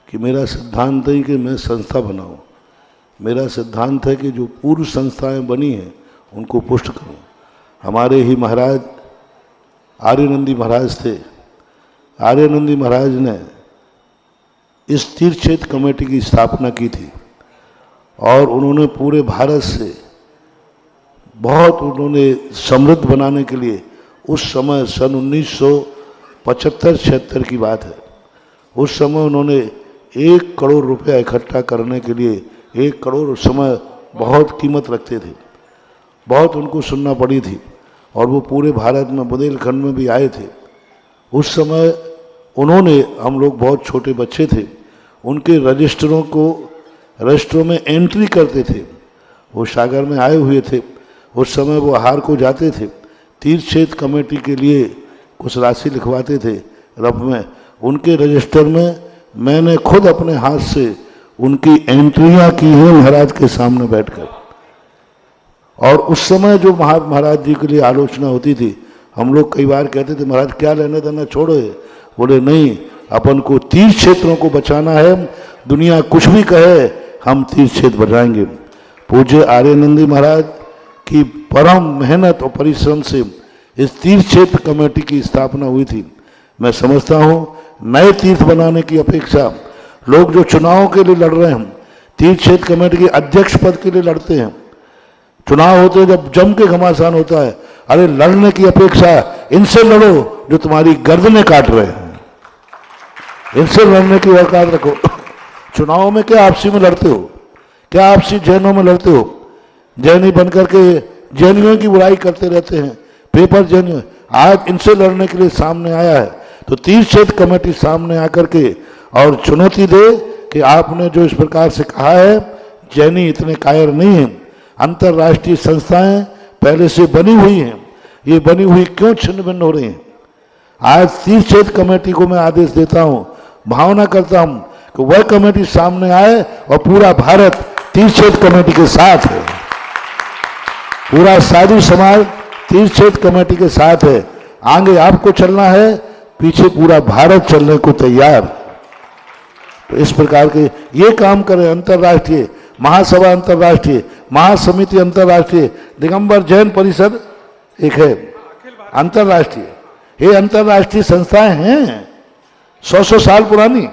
Speaker 2: कि मेरा सिद्धांत है कि मैं संस्था बनाऊं। मेरा सिद्धांत है कि जो पूर्व संस्थाएं बनी हैं उनको पुष्ट करूं। हमारे ही महाराज आर्यनंदी महाराज थे। आर्यनंदी महाराज ने इस तीर्थ क्षेत्र कमेटी की स्थापना की थी और उन्होंने पूरे भारत से बहुत उन्होंने समृद्ध बनाने के लिए उस समय सन 1975-76 की बात है, उस समय उन्होंने 1 करोड़ रुपया इकट्ठा करने के लिए 1 करोड़ उस समय बहुत कीमत रखते थे, बहुत उनको सुनना पड़ी थी और वो पूरे भारत में बुंदेलखंड में भी आए थे। उस समय उन्होंने, हम लोग बहुत छोटे बच्चे थे, उनके रजिस्टरों में एंट्री करते थे। वो सागर में आए हुए थे, उस समय वो हार को जाते थे, तीर्थ क्षेत्र कमेटी के लिए कुछ राशि लिखवाते थे रफ में। उनके रजिस्टर में मैंने खुद अपने हाथ से उनकी एंट्रियां की हैं महाराज के सामने बैठकर। और उस समय जो महाराज जी के लिए आलोचना होती थी, हम लोग कई बार कहते थे महाराज क्या लेने देना छोड़ो। बोले नहीं, अपन को तीर्थ क्षेत्रों को बचाना है, दुनिया कुछ भी कहे हम तीर्थ क्षेत्र बचाएंगे। पूज्य आर्यनंदी महाराज की परम मेहनत और परिश्रम से इस तीर्थ क्षेत्र कमेटी की स्थापना हुई थी। मैं समझता हूँ नए तीर्थ बनाने की अपेक्षा लोग जो चुनाव के लिए लड़ रहे हैं, तीर्थ क्षेत्र कमेटी के अध्यक्ष पद के लिए लड़ते हैं, चुनाव होते हैं जब जम के घमासान होता है, अरे लड़ने की अपेक्षा इनसे लड़ो जो तुम्हारी गर्दनें काट रहे हैं, इनसे लड़ने की औकात रखो। चुनाव में क्या आपसी में लड़ते हो? क्या आपसी जैनों में लड़ते हो? जैनी बनकर के जैनियों की बुराई करते रहते हैं, पेपर जैनियों। आज इनसे लड़ने के लिए सामने आया है तो तीर्थ क्षेत्र कमेटी सामने आकर के और चुनौती दे कि आपने जो इस प्रकार से कहा है, जैनी इतने कायर नहीं हैं। अंतर्राष्ट्रीय संस्थाएं पहले से बनी हुई हैं, ये बनी हुई क्यों छिन्न भिन्न हो रही हैं? आज तीर्थ क्षेत्र कमेटी को मैं आदेश देता हूं, भावना करता हूं कि वह कमेटी सामने आए और पूरा भारत तीर्थ क्षेत्र कमेटी के साथ है, पूरा साधु समाज तीर्थ क्षेत्र कमेटी के साथ है। आगे आपको चलना है, पीछे पूरा भारत चलने को तैयार। तो इस प्रकार के ये काम करें। अंतर्राष्ट्रीय महासभा, अंतर्राष्ट्रीय महासमिति, अंतर्राष्ट्रीय दिगंबर जैन परिषद एक है अंतर्राष्ट्रीय। ये अंतर्राष्ट्रीय संस्थाएं हैं 100 साल पुरानी,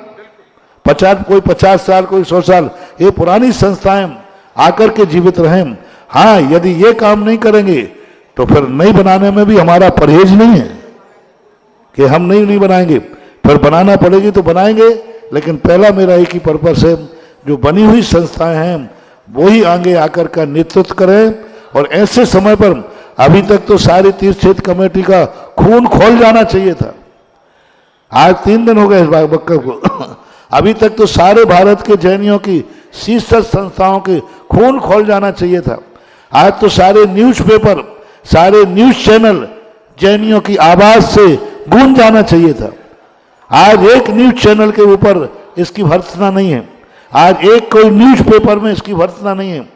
Speaker 2: 50 साल, कोई 100 साल, ये पुरानी संस्थाएं आकर के जीवित रहें। हाँ, यदि ये काम नहीं करेंगे तो फिर नई बनाने में भी हमारा परहेज नहीं है कि हम नहीं बनाएंगे, फिर बनाना पड़ेगी तो बनाएंगे। लेकिन पहला मेरा एक ही पर्पस है, जो बनी हुई संस्थाएं हैं वो ही आगे आकर का नेतृत्व करें। और ऐसे समय पर अभी तक तो सारी तीर्थ क्षेत्र कमेटी का खून खोल जाना चाहिए था। आज 3 दिन हो गए इस बक्का को अभी तक तो सारे भारत के जैनियों की शीर्ष संस्थाओं के खून खोल जाना चाहिए था। आज तो सारे न्यूज़पेपर, सारे न्यूज़ चैनल जैनियों की आवाज से गूंज जाना चाहिए था। आज एक न्यूज़ चैनल के ऊपर इसकी भर्त्सना नहीं है, आज एक कोई न्यूज़ पेपर में इसकी भर्त्सना नहीं है,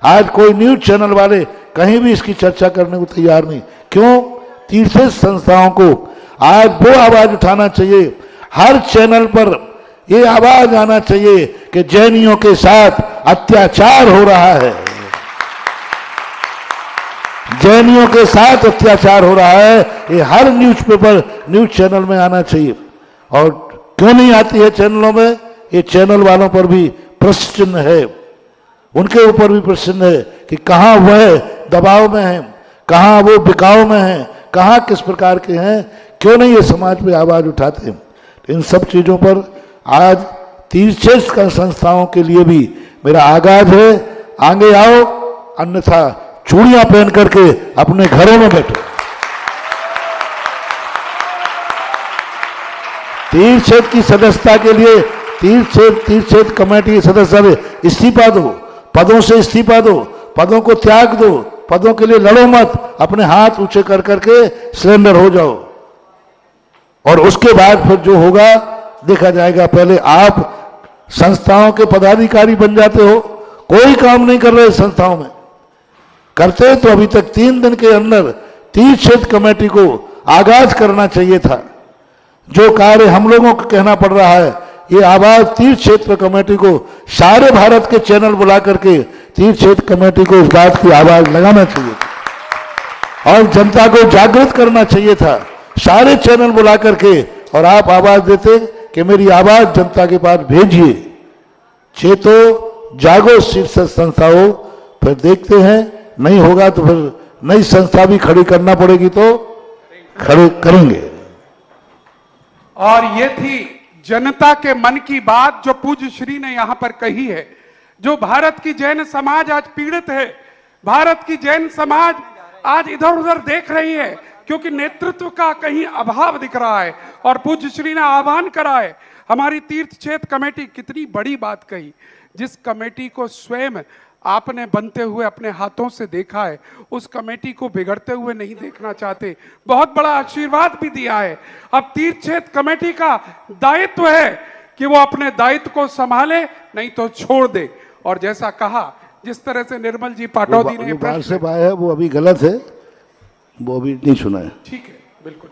Speaker 2: आज कोई न्यूज़ चैनल वाले कहीं भी इसकी चर्चा करने को तैयार नहीं। क्यों? तीर्थ संस्थाओं को आज वो आवाज उठाना चाहिए, हर चैनल पर ये आवाज आना चाहिए कि जैनियों के साथ अत्याचार हो रहा है, जैनियों के साथ अत्याचार हो रहा है। ये हर न्यूज़पेपर, न्यूज़ चैनल में आना चाहिए। और क्यों नहीं आती है चैनलों में? ये चैनल वालों पर भी प्रश्न है, उनके ऊपर भी प्रश्न है कि कहाँ वह दबाव में है, कहाँ वो बिकाव में है, कहाँ किस प्रकार के हैं, क्यों नहीं ये समाज पे आवाज उठाते हैं। इन सब चीजों पर आज तीर्थक्षेत्र का संस्थाओं के लिए भी मेरा आगाज है, आगे आओ, अन्यथा चूड़ियां पहन करके अपने घरों में बैठो। तीर्थक्षेत्र की सदस्यता के लिए तीर्थक्षेत्र कमेटी के सदस्य इस्तीफा दो, पदों से इस्तीफा दो, पदों को त्याग दो, पदों के लिए लड़ो मत, अपने हाथ ऊंचे कर करके सरेंडर हो जाओ। और उसके बाद फिर जो होगा देखा जाएगा। पहले आप संस्थाओं के पदाधिकारी बन जाते हो, कोई काम नहीं कर रहे संस्थाओं में, करते तो अभी तक 3 दिन के अंदर तीर्थक्षेत्र कमेटी को आगाज करना चाहिए था। जो कार्य हम लोगों को कहना पड़ रहा है, ये आवाज तीर्थक्षेत्र कमेटी को, सारे भारत के चैनल बुला करके तीर्थक्षेत्र कमेटी को इस बात की आवाज लगाना चाहिए था और जनता को जागृत करना चाहिए था, सारे चैनल बुला करके। और आप आवाज देते कि मेरी आवाज जनता के पास भेजिए। चेतो जागो शीर्षक संस्थाओं, फिर देखते हैं, नहीं होगा तो फिर नई संस्था भी खड़ी करना पड़ेगी तो खड़े करेंगे।
Speaker 3: और ये थी जनता के मन की बात जो पूज्य श्री ने यहां पर कही है। जो भारत की जैन समाज आज पीड़ित है, भारत की जैन समाज आज इधर उधर देख रही है क्योंकि नेतृत्व का कहीं अभाव दिख रहा है। और पूज्य श्री ने आह्वान करा है, हमारी तीर्थ क्षेत्र कमेटी, कितनी बड़ी बात कही, जिस कमेटी को स्वयं आपने बनते हुए अपने हाथों से देखा है, उस कमेटी को बिगड़ते हुए नहीं देखना चाहते। बहुत बड़ा आशीर्वाद भी दिया है। अब तीर्थ क्षेत्र कमेटी का दायित्व है कि वो अपने दायित्व को संभाले, नहीं तो छोड़ दे। और जैसा कहा, जिस तरह से निर्मल जी पाटौदी ने
Speaker 2: बाहर से आया है वो अभी गलत है, वो अभी नहीं सुना है।
Speaker 3: ठीक है, बिल्कुल।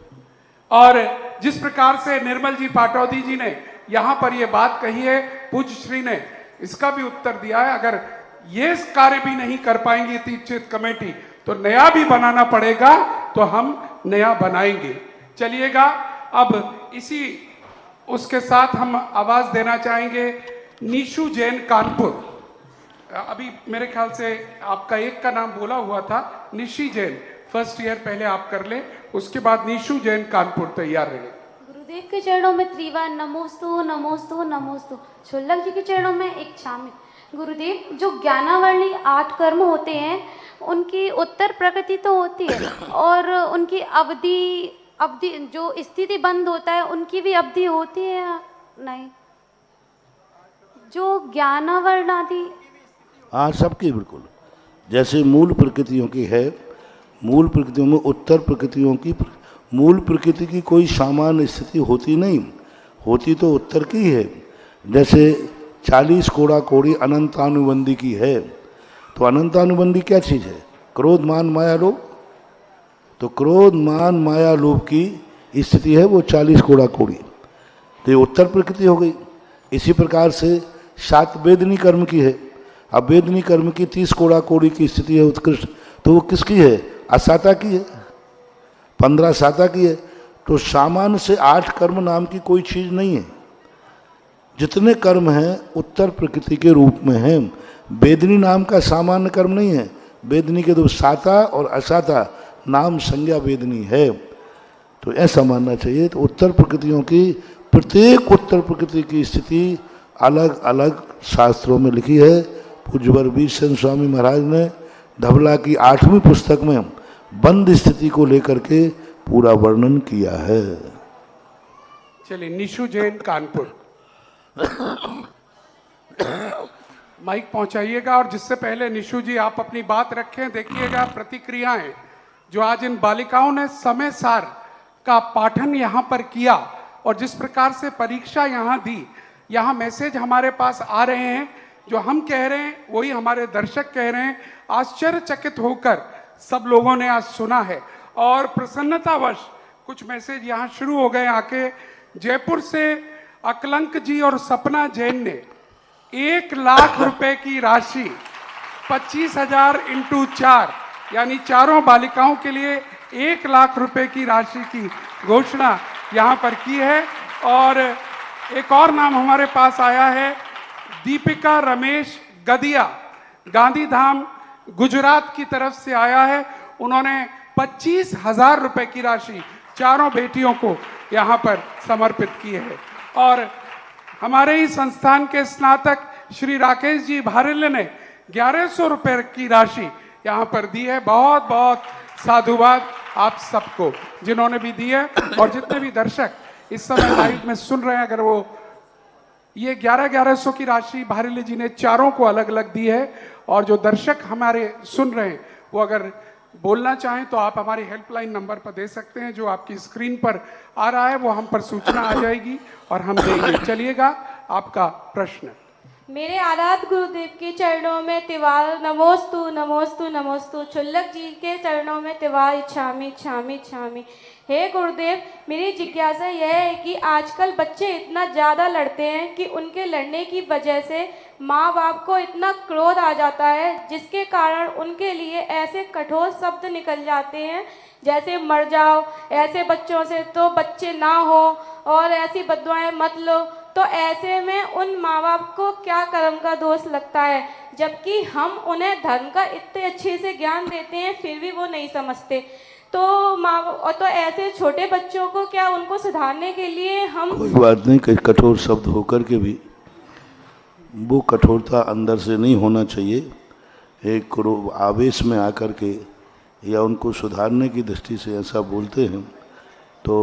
Speaker 3: और जिस प्रकार से निर्मल जी पाटौदी जी ने यहां पर ये बात कही है, पूज्य श्री ने इसका भी उत्तर दिया है। अगर ये कार्य भी नहीं कर पाएंगे तीर्थ क्षेत्र कमेटी, तो नया भी बनाना पड़ेगा, तो हम नया बनाएंगे। चलिएगा, अब इसी उसके साथ हम आवाज देना चाहेंगे निशु जैन कानपुर। अभी मेरे ख्याल से आपका एक का नाम बोला हुआ था, निशी जैन, फर्स्ट ईयर पहले आप कर ले, उसके बाद निशु जैन कानपुर तैयार रहे।
Speaker 4: गुरुदेव के चरणों में त्रिवार नमोस्तु नमोस्तु नमोस्तु। छोलक जी के चरणों में एक शामिल। गुरुदेव, जो ज्ञानावर्णी 8 कर्म होते हैं, उनकी उत्तर प्रकृति तो होती है और उनकी अवधि जो स्थिति बंद होता है, उनकी भी अवधि होती है या नहीं? जो ज्ञानावर्ण आदि,
Speaker 2: हाँ, सबकी बिल्कुल। जैसे मूल प्रकृतियों की है, मूल प्रकृतियों में उत्तर प्रकृतियों की, मूल प्रकृति की कोई सामान्य स्थिति होती नहीं, होती तो उत्तर की है। जैसे 40 कोड़ा कोड़ी अनंतानुबंधी की है, तो अनंतानुबंधी क्या चीज़ है? क्रोध मान माया लोभ। तो क्रोध मान माया लोभ की स्थिति है वो 40 कोड़ा कोड़ी, तो ये उत्तर प्रकृति हो गई। इसी प्रकार से 7 वेदनी कर्म की है। अब वेदनी कर्म की 30 कोड़ा कोड़ी की स्थिति है उत्कृष्ट, तो वो किसकी है? असाता की है। 15 साता की है। तो सामान्य से 8 कर्म नाम की कोई चीज़ नहीं है। जितने कर्म हैं उत्तर प्रकृति के रूप में हैं। वेदनी नाम का सामान्य कर्म नहीं है। वेदनी के तो साता और असाता नाम संज्ञा वेदनी है। तो ऐसा मानना चाहिए। तो उत्तर प्रकृतियों की, प्रत्येक उत्तर प्रकृति की स्थिति अलग अलग शास्त्रों में लिखी है। पूज्यवर वीरसेन स्वामी महाराज ने धबला की 8वीं पुस्तक में बंद स्थिति को लेकर के पूरा वर्णन किया है।
Speaker 3: चलिए, निशु जैन कानपुर, माइक पहुंचाइएगा। और जिससे पहले निशु जी आप अपनी बात रखें, देखिएगा प्रतिक्रियाएं जो आज इन बालिकाओं ने समय सार का पाठन यहाँ पर किया और जिस प्रकार से परीक्षा यहाँ दी, यहाँ मैसेज हमारे पास आ रहे हैं, जो हम कह रहे हैं वही हमारे दर्शक कह रहे हैं। आश्चर्यचकित होकर सब लोगों ने आज सुना है और प्रसन्नतावश कुछ मैसेज यहाँ शुरू हो गए आके। जयपुर से अकलंक जी और सपना जैन ने 1 लाख रुपए की राशि 25,000 इंटू 4 यानी चारों बालिकाओं के लिए 1 लाख रुपए की राशि की घोषणा यहाँ पर की है। और एक और नाम हमारे पास आया है, दीपिका रमेश गदिया, गांधीधाम गुजरात की तरफ से आया है। उन्होंने 25,000 रुपए की राशि चारों बेटियों को यहाँ पर समर्पित की है। और हमारे ही संस्थान के स्नातक श्री राकेश जी भारेले ने 1100 रुपए की राशि यहाँ पर दी है। बहुत बहुत साधुवाद आप सबको जिन्होंने भी दी है। और जितने भी दर्शक इस समय लाइव में सुन रहे हैं, अगर वो ये 1100 की राशि भारेले जी ने चारों को अलग अलग दी है। और जो दर्शक हमारे सुन रहे हैं वो अगर बोलना चाहें तो आप हमारी हेल्पलाइन नंबर पर दे सकते हैं, जो आपकी स्क्रीन पर आ रहा है। वो हम पर सूचना आ जाएगी और हम देंगे। चलिएगा, आपका प्रश्न।
Speaker 4: मेरे आराध्य गुरुदेव के चरणों में तिवार नमोस्तु नमोस्तु नमोस्तु। क्षुल्लक जी के चरणों में तिवार इच्छामि इच्छामि इच्छामि। हे गुरुदेव, मेरी जिज्ञासा यह है कि आजकल बच्चे इतना ज़्यादा लड़ते हैं कि उनके लड़ने की वजह से माँ बाप को इतना क्रोध आ जाता है, जिसके कारण उनके लिए ऐसे कठोर शब्द निकल जाते हैं जैसे मर जाओ, ऐसे बच्चों से तो बच्चे ना हो, और ऐसी बद्दुआएं मत लो। तो ऐसे में उन माँ बाप को क्या कर्म का दोष लगता है, जबकि हम उन्हें धर्म का इतने अच्छे से ज्ञान देते हैं फिर भी वो नहीं समझते। तो तो ऐसे छोटे बच्चों को क्या उनको सुधारने के लिए हम
Speaker 2: कोई बात नहीं, कई कठोर शब्द होकर के भी वो कठोरता अंदर से नहीं होना चाहिए। एक आवेश में आकर के या उनको सुधारने की दृष्टि से ऐसा बोलते हैं तो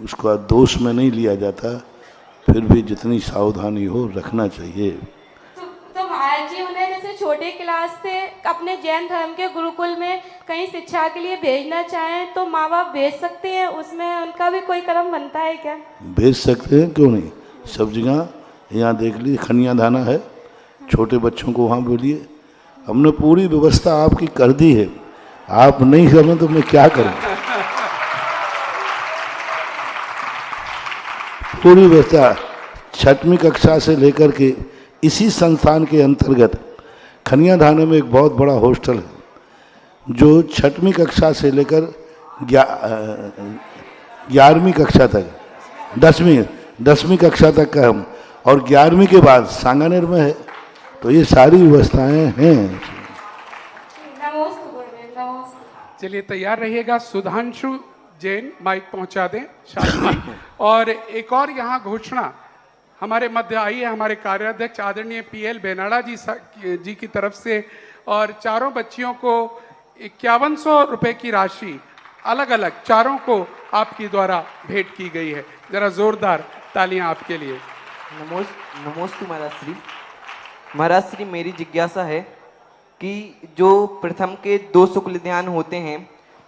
Speaker 2: उसका दोष में नहीं लिया जाता। फिर भी जितनी सावधानी हो रखना चाहिए।
Speaker 4: तो महाराज जी उन्हें जैसे छोटे क्लास से अपने जैन धर्म के गुरुकुल में कहीं शिक्षा के लिए भेजना चाहें तो माँ बाप भेज सकते हैं, उसमें उनका भी कोई कर्म बनता है क्या?
Speaker 2: भेज सकते हैं, क्यों नहीं। सब जगह यहाँ देख लीजिए, खनिया धाना है, छोटे बच्चों को वहाँ बोलिए। हमने पूरी व्यवस्था आपकी कर दी है, आप नहीं करें तो मैं क्या करूँ। पूरी व्यवस्था 6वीं कक्षा से लेकर के इसी संस्थान के अंतर्गत खनिया धाने में एक बहुत बड़ा हॉस्टल है जो 6वीं कक्षा से लेकर 11वीं कक्षा तक, 10वीं कक्षा तक का हम, और 11वीं के बाद सांगानेर में है। तो ये सारी व्यवस्थाएं हैं।
Speaker 3: चलिए, तैयार रहिएगा। सुधांशु जैन माइक पहुंचा दें शादी। और एक और यहाँ घोषणा हमारे मध्य आई है हमारे कार्याध्यक्ष आदरणीय PL बेनाड़ा जी की तरफ से। और चारों बच्चियों को 5100 रुपए की राशि अलग अलग चारों को आपकी द्वारा भेंट की गई है। जरा जोरदार तालियां आपके लिए।
Speaker 7: नमोस्तु महाराज श्री, मेरी जिज्ञासा है कि जो प्रथम के 2 शुक्ल ध्यान होते हैं,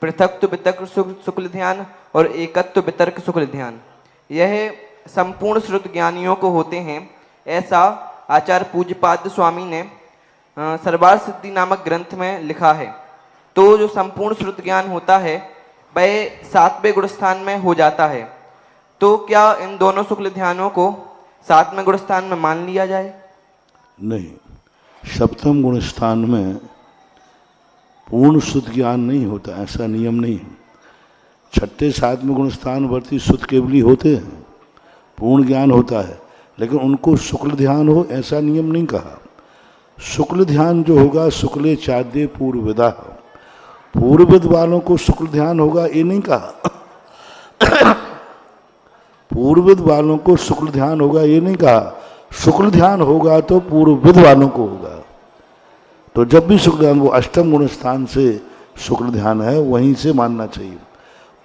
Speaker 7: पृथक्त्व वितर्क शुक्ल ध्यान और एकत्व वितर्क शुक्ल ध्यान, यह संपूर्ण श्रुत ज्ञानियों को होते हैं, ऐसा आचार्य पूज्यपाद स्वामी ने सर्वार्थ सिद्धि नामक ग्रंथ में लिखा है। तो जो संपूर्ण श्रुत ज्ञान होता है वह 7वें गुण स्थान में हो जाता है। तो क्या इन दोनों शुक्ल ध्यानों को 7वें गुण स्थान में मान लिया जाए?
Speaker 2: नहीं, 7वें गुण स्थान में पूर्ण शुद्ध ज्ञान नहीं होता, ऐसा नियम नहीं है। 6ठे 7वें गुण स्थान वर्ती शुद्ध केवली होते हैं, पूर्ण ज्ञान होता है, लेकिन उनको शुक्ल ध्यान हो ऐसा नियम नहीं कहा। शुक्ल ध्यान जो होगा शुक्ले चाद्य पूर्वविदा, पूर्वविद वालों को शुक्ल ध्यान होगा ये नहीं कहा। पूर्वविद वालों को शुक्ल ध्यान होगा ये नहीं कहा। शुक्ल ध्यान होगा तो पूर्वविद वालों को होगा। तो जब भी शुक्ल ध्यान, वो 8वें गुण स्थान से शुक्ल ध्यान है, वहीं से मानना चाहिए।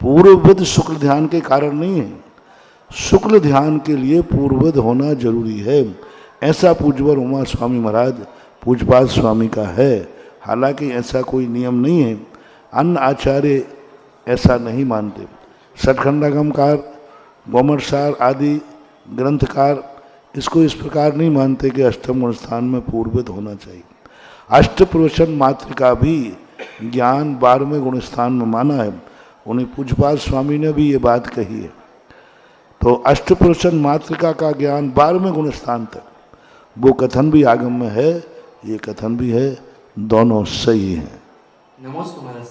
Speaker 2: पूर्वविद शुक्ल ध्यान के कारण नहीं है, शुक्ल ध्यान के लिए पूर्वविद होना जरूरी है। ऐसा पूज्यवर उमा स्वामी महाराज पूज्यपाद स्वामी का है। हालांकि ऐसा कोई नियम नहीं है, अन्य आचार्य ऐसा नहीं मानते। षटखंडागमकार, गौमरसार आदि ग्रंथकार इसको इस प्रकार नहीं मानते कि 8वें गुण स्थान में पूर्वविद होना चाहिए। अष्टप्रवचन मात्र का भी ज्ञान 12वें गुण स्थान में माना है। उन्हीं पूज्यपाल स्वामी ने भी ये बात कही है। तो अष्टपुरुषन मातृका का ज्ञान 12वें गुण स्थान तक, वो कथन भी आगम में है, ये कथन भी है, दोनों सही हैं।
Speaker 7: नमोस्तु महाराज।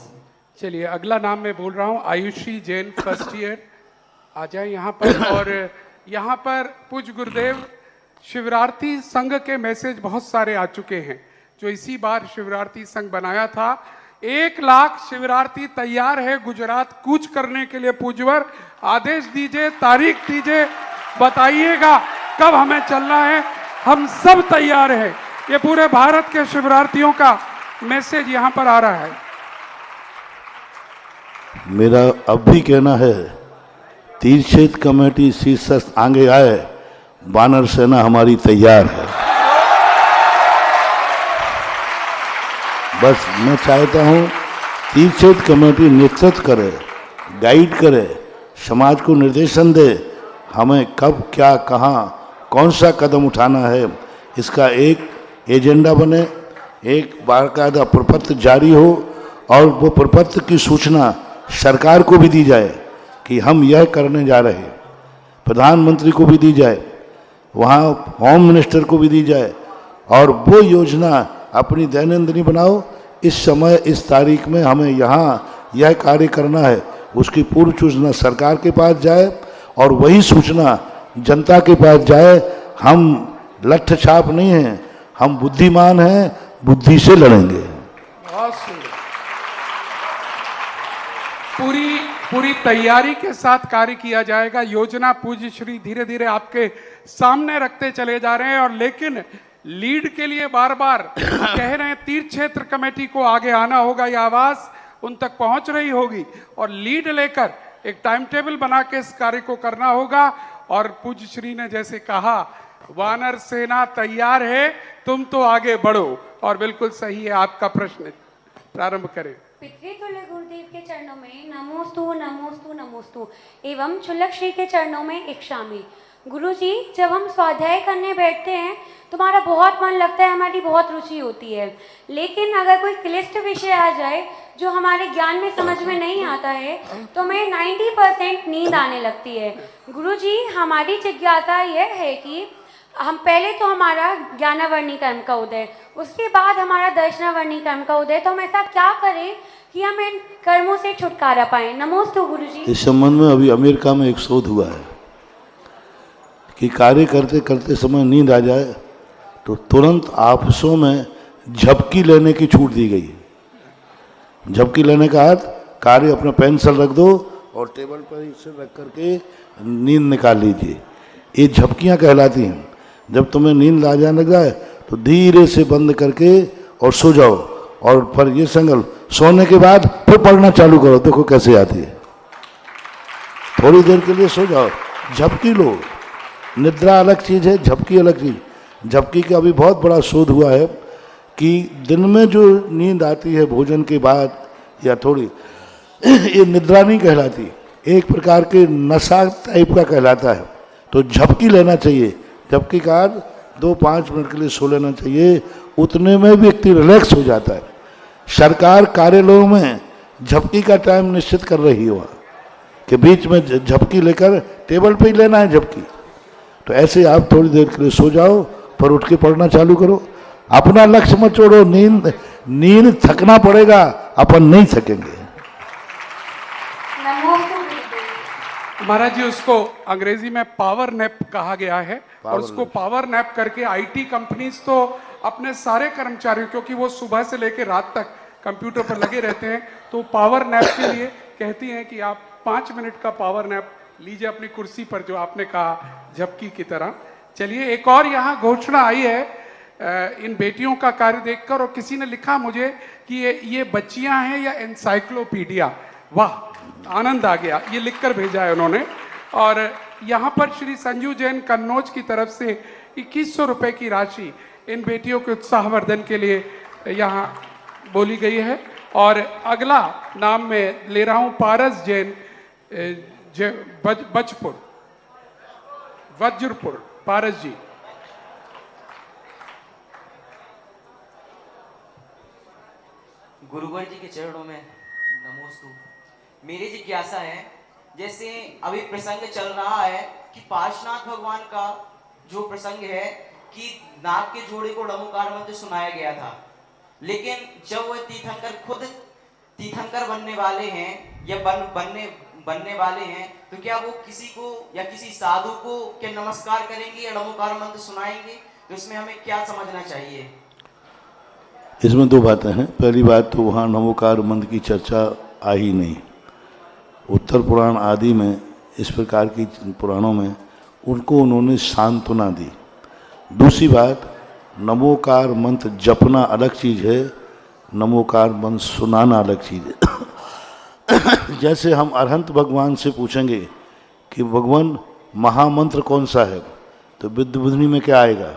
Speaker 3: चलिए अगला नाम मैं बोल रहा हूँ, आयुषी जैन, फर्स्ट ईयर, आ जाए यहाँ पर। और यहाँ पर पूज्य गुरुदेव शिवरार्थी संघ के मैसेज बहुत सारे आ चुके हैं, जो इसी बार शिवरार्थी संघ बनाया था। 1 लाख शिवरार्थी तैयार है गुजरात कूच करने के लिए। पूज्यवर आदेश दीजिए, तारीख दीजिए, बताइएगा कब हमें चलना है, हम सब तैयार हैं। ये पूरे भारत के शिवरार्थियों का मैसेज यहाँ पर आ रहा है।
Speaker 2: मेरा अब भी कहना है, तीर्थक्षेत्र कमेटी शीर्षस्थ आगे आए, वानर सेना हमारी तैयार है। बस मैं चाहता हूँ तीर्थक्षेत्र कमेटी नेतृत्व करे, गाइड करे, समाज को निर्देशन दे, हमें कब क्या कहाँ कौन सा कदम उठाना है, इसका एक एजेंडा बने, एक बाकायदा प्रपत्र जारी हो, और वो प्रपत्र की सूचना सरकार को भी दी जाए कि हम यह करने जा रहे हैं, प्रधानमंत्री को भी दी जाए, वहाँ होम मिनिस्टर को भी दी जाए, और वो योजना अपनी दैनंदिनी बनाओ। इस समय इस तारीख में हमें यहाँ यह कार्य करना है, उसकी पूर्व सूचना सरकार के पास जाए और वही सूचना जनता के पास जाए। हम लठ छाप नहीं हैं, हम बुद्धिमान हैं, बुद्धि से लड़ेंगे।
Speaker 3: बहुत सुंदर। पूरी तैयारी के साथ कार्य किया जाएगा। योजना पूज्य श्री धीरे धीरे आपके सामने रखते चले जा रहे हैं, और लेकिन लीड के लिए बार बार कह रहे हैं तीर्थ क्षेत्र कमेटी को आगे आना होगा, यह आवाज उन तक पहुंच रही होगी, और लीड लेकर एक टाइम टेबल बना के इस कार्य को करना होगा। और पूज्य श्री ने जैसे कहा, वानर सेना तैयार है, तुम तो आगे बढ़ो। और बिल्कुल सही है आपका प्रश्न, प्रारंभ करें।
Speaker 9: पितृतुल्य गुरुदेव के चरणों में नमोस्तु नमोस्तु नमोस्तु एवं क्षुल्लक श्री के चरणों में इक्षामि। गुरु जी, जब हम स्वाध्याय करने बैठते हैं तो हमारा बहुत मन लगता है, हमारी बहुत रुचि होती है, लेकिन अगर कोई क्लिष्ट विषय आ जाए जो हमारे ज्ञान में समझ में नहीं आता है तो हमें 90% नींद आने लगती है। गुरु जी, हमारी जिज्ञासा यह है कि हम पहले तो हमारा ज्ञानावर्णी कर्म का उदय, उसके बाद हमारा दर्शनावर्णी कर्म का उदय, तो हम ऐसा क्या करें कि हम इन कर्मों से छुटकारा पाएं। नमोस्तु गुरु जी।
Speaker 2: इस संबंध में अभी अमेरिका में एक शोध हुआ है कि कार्य करते करते समय नींद आ जाए तो तुरंत ऑफिसों में झपकी लेने की छूट दी गई। झपकी लेने का अर्थ, कार्य अपना पेंसिल रख दो और टेबल पर इसे रख करके नींद निकाल लीजिए। ये झपकियाँ कहलाती हैं। जब तुम्हें नींद आ जाने लग जाए तो धीरे से बंद करके और सो जाओ, और फिर ये संकल्प, सोने के बाद फिर पढ़ना चालू करो, देखो कैसे आती है। थोड़ी देर के लिए सो जाओ, झपकी लो। निद्रा अलग चीज़ है, झपकी अलग चीज़। झपकी का अभी बहुत बड़ा शोध हुआ है कि दिन में जो नींद आती है भोजन के बाद या थोड़ी, ये निद्रा नहीं कहलाती, एक प्रकार के नशा टाइप का कहलाता है। तो झपकी लेना चाहिए। झपकी का 2-5 मिनट के लिए सो लेना चाहिए, उतने में व्यक्ति रिलैक्स हो जाता है। सरकार कार्यालयों में झपकी का टाइम निश्चित कर रही है कि बीच में झपकी लेकर टेबल पे ही लेना है झपकी। तो ऐसे आप थोड़ी देर के लिए सो जाओ, पर उठ के पढ़ना चालू करो। अपना लक्ष्य मत छोड़ो। नींद थकना पड़ेगा, अपन नहीं थकेंगे।
Speaker 3: महाराज जी, उसको अंग्रेजी में पावर नैप कहा गया है, और उसको पावर नैप करके आईटी कंपनीज तो अपने सारे कर्मचारियों, क्योंकि वो सुबह से लेकर रात तक कंप्यूटर पर लगे रहते हैं, तो पावर नैप के लिए कहती हैं कि आप 5 मिनट का पावर नैप लीजिए अपनी कुर्सी पर, जो आपने कहा झपकी की तरह। चलिए, एक और यहाँ घोषणा आई है इन बेटियों का कार्य देखकर, और किसी ने लिखा मुझे कि ये बच्चियां हैं या एनसाइक्लोपीडिया। वाह, आनंद आ गया, ये लिखकर भेजा है उन्होंने। और यहाँ पर श्री संजू जैन कन्नौज की तरफ से 2100 रुपए की राशि इन बेटियों के उत्साहवर्धन के लिए यहाँ बोली गई है। और अगला नाम मैं ले रहा हूँ पारस जैन, बजपुर, वज्रपुर। पारस जी।
Speaker 7: गुरुवर जी के चरणों में नमोस्तु मेरी जिज्ञासा है, जैसे अभी प्रसंग चल रहा है कि पार्श्वनाथ भगवान का जो प्रसंग है कि नाग के जोड़े को डमोकार मंत्र सुनाया गया था, लेकिन जब वह तीर्थंकर खुद तीर्थंकर बनने वाले हैं या बनने वाले हैं, तो क्या वो किसी को या किसी साधु को क्या नमस्कार करेंगे या डमोकार मंत्र सुनाएंगे? तो इसमें हमें क्या समझना चाहिए?
Speaker 2: इसमें दो बातें हैं। पहली बात तो वहाँ नमोकार मंत्र की चर्चा आ ही नहीं। उत्तर पुराण आदि में इस प्रकार की पुराणों में उनको उन्होंने सांत्वना दी। दूसरी बात, नमोकार मंत्र जपना अलग चीज़ है, नमोकार मंत्र सुनाना अलग चीज़ है। जैसे हम अरहंत भगवान से पूछेंगे कि भगवान महामंत्र कौन सा है, तो विद्ध बुद्धि में क्या आएगा?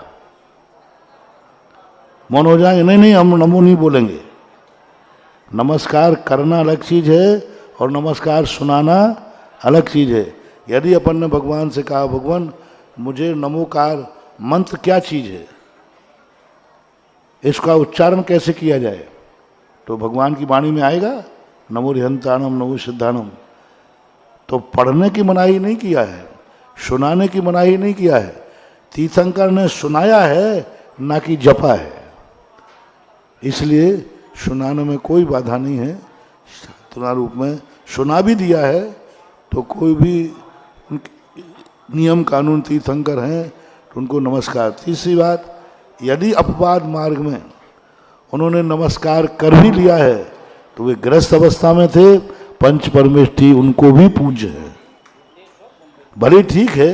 Speaker 2: मौन हो जाएंगे, नहीं नहीं हम नमो नहीं बोलेंगे। नमस्कार करना अलग चीज़ है और नमस्कार सुनाना अलग चीज़ है। यदि अपन ने भगवान से कहा भगवान मुझे नमोकार मंत्र क्या चीज़ है, इसका उच्चारण कैसे किया जाए, तो भगवान की वाणी में आएगा नमो रिहंतानम नमो सिद्धानम। तो पढ़ने की मनाही नहीं किया है, सुनाने की मनाही नहीं किया है। तीर्थंकर ने सुनाया है ना कि जपा है, इसलिए सुनाने में कोई बाधा नहीं है। सांत्वना रूप में सुना भी दिया है तो कोई भी नियम कानून तीर्थंकर हैं तो उनको नमस्कार। तीसरी बात, यदि अपवाद मार्ग में उन्होंने नमस्कार कर भी लिया है तो वे ग्रस्त अवस्था में थे, पंच परमेष्ठी उनको भी पूज्य है। भले ठीक है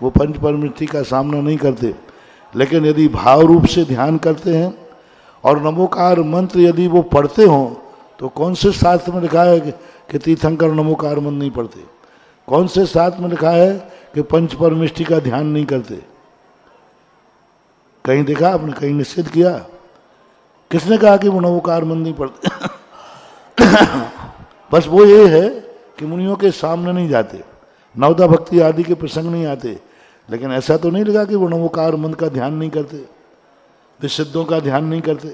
Speaker 2: वो पंच परमेष्ठी का सामना नहीं करते, लेकिन यदि भाव रूप से ध्यान करते हैं और नमोकार मंत्र यदि वो पढ़ते हों, तो कौन से शास्त्र में लिखा है कि तीर्थंकर नमोकार मंत्र नहीं पढ़ते? कौन से शास्त्र में लिखा है कि पंच परमेष्ठी का ध्यान नहीं करते? कहीं देखा आपने? कहीं निश्चित किया? किसने कहा कि वो नमोकार मंत्र नहीं पढ़ते? बस वो ये है कि मुनियों के सामने नहीं जाते, नवदा भक्ति आदि के प्रसंग नहीं आते, लेकिन ऐसा तो नहीं लगा कि वो नमोकार मंत्र का ध्यान नहीं करते, विशुद्धों का ध्यान नहीं करते,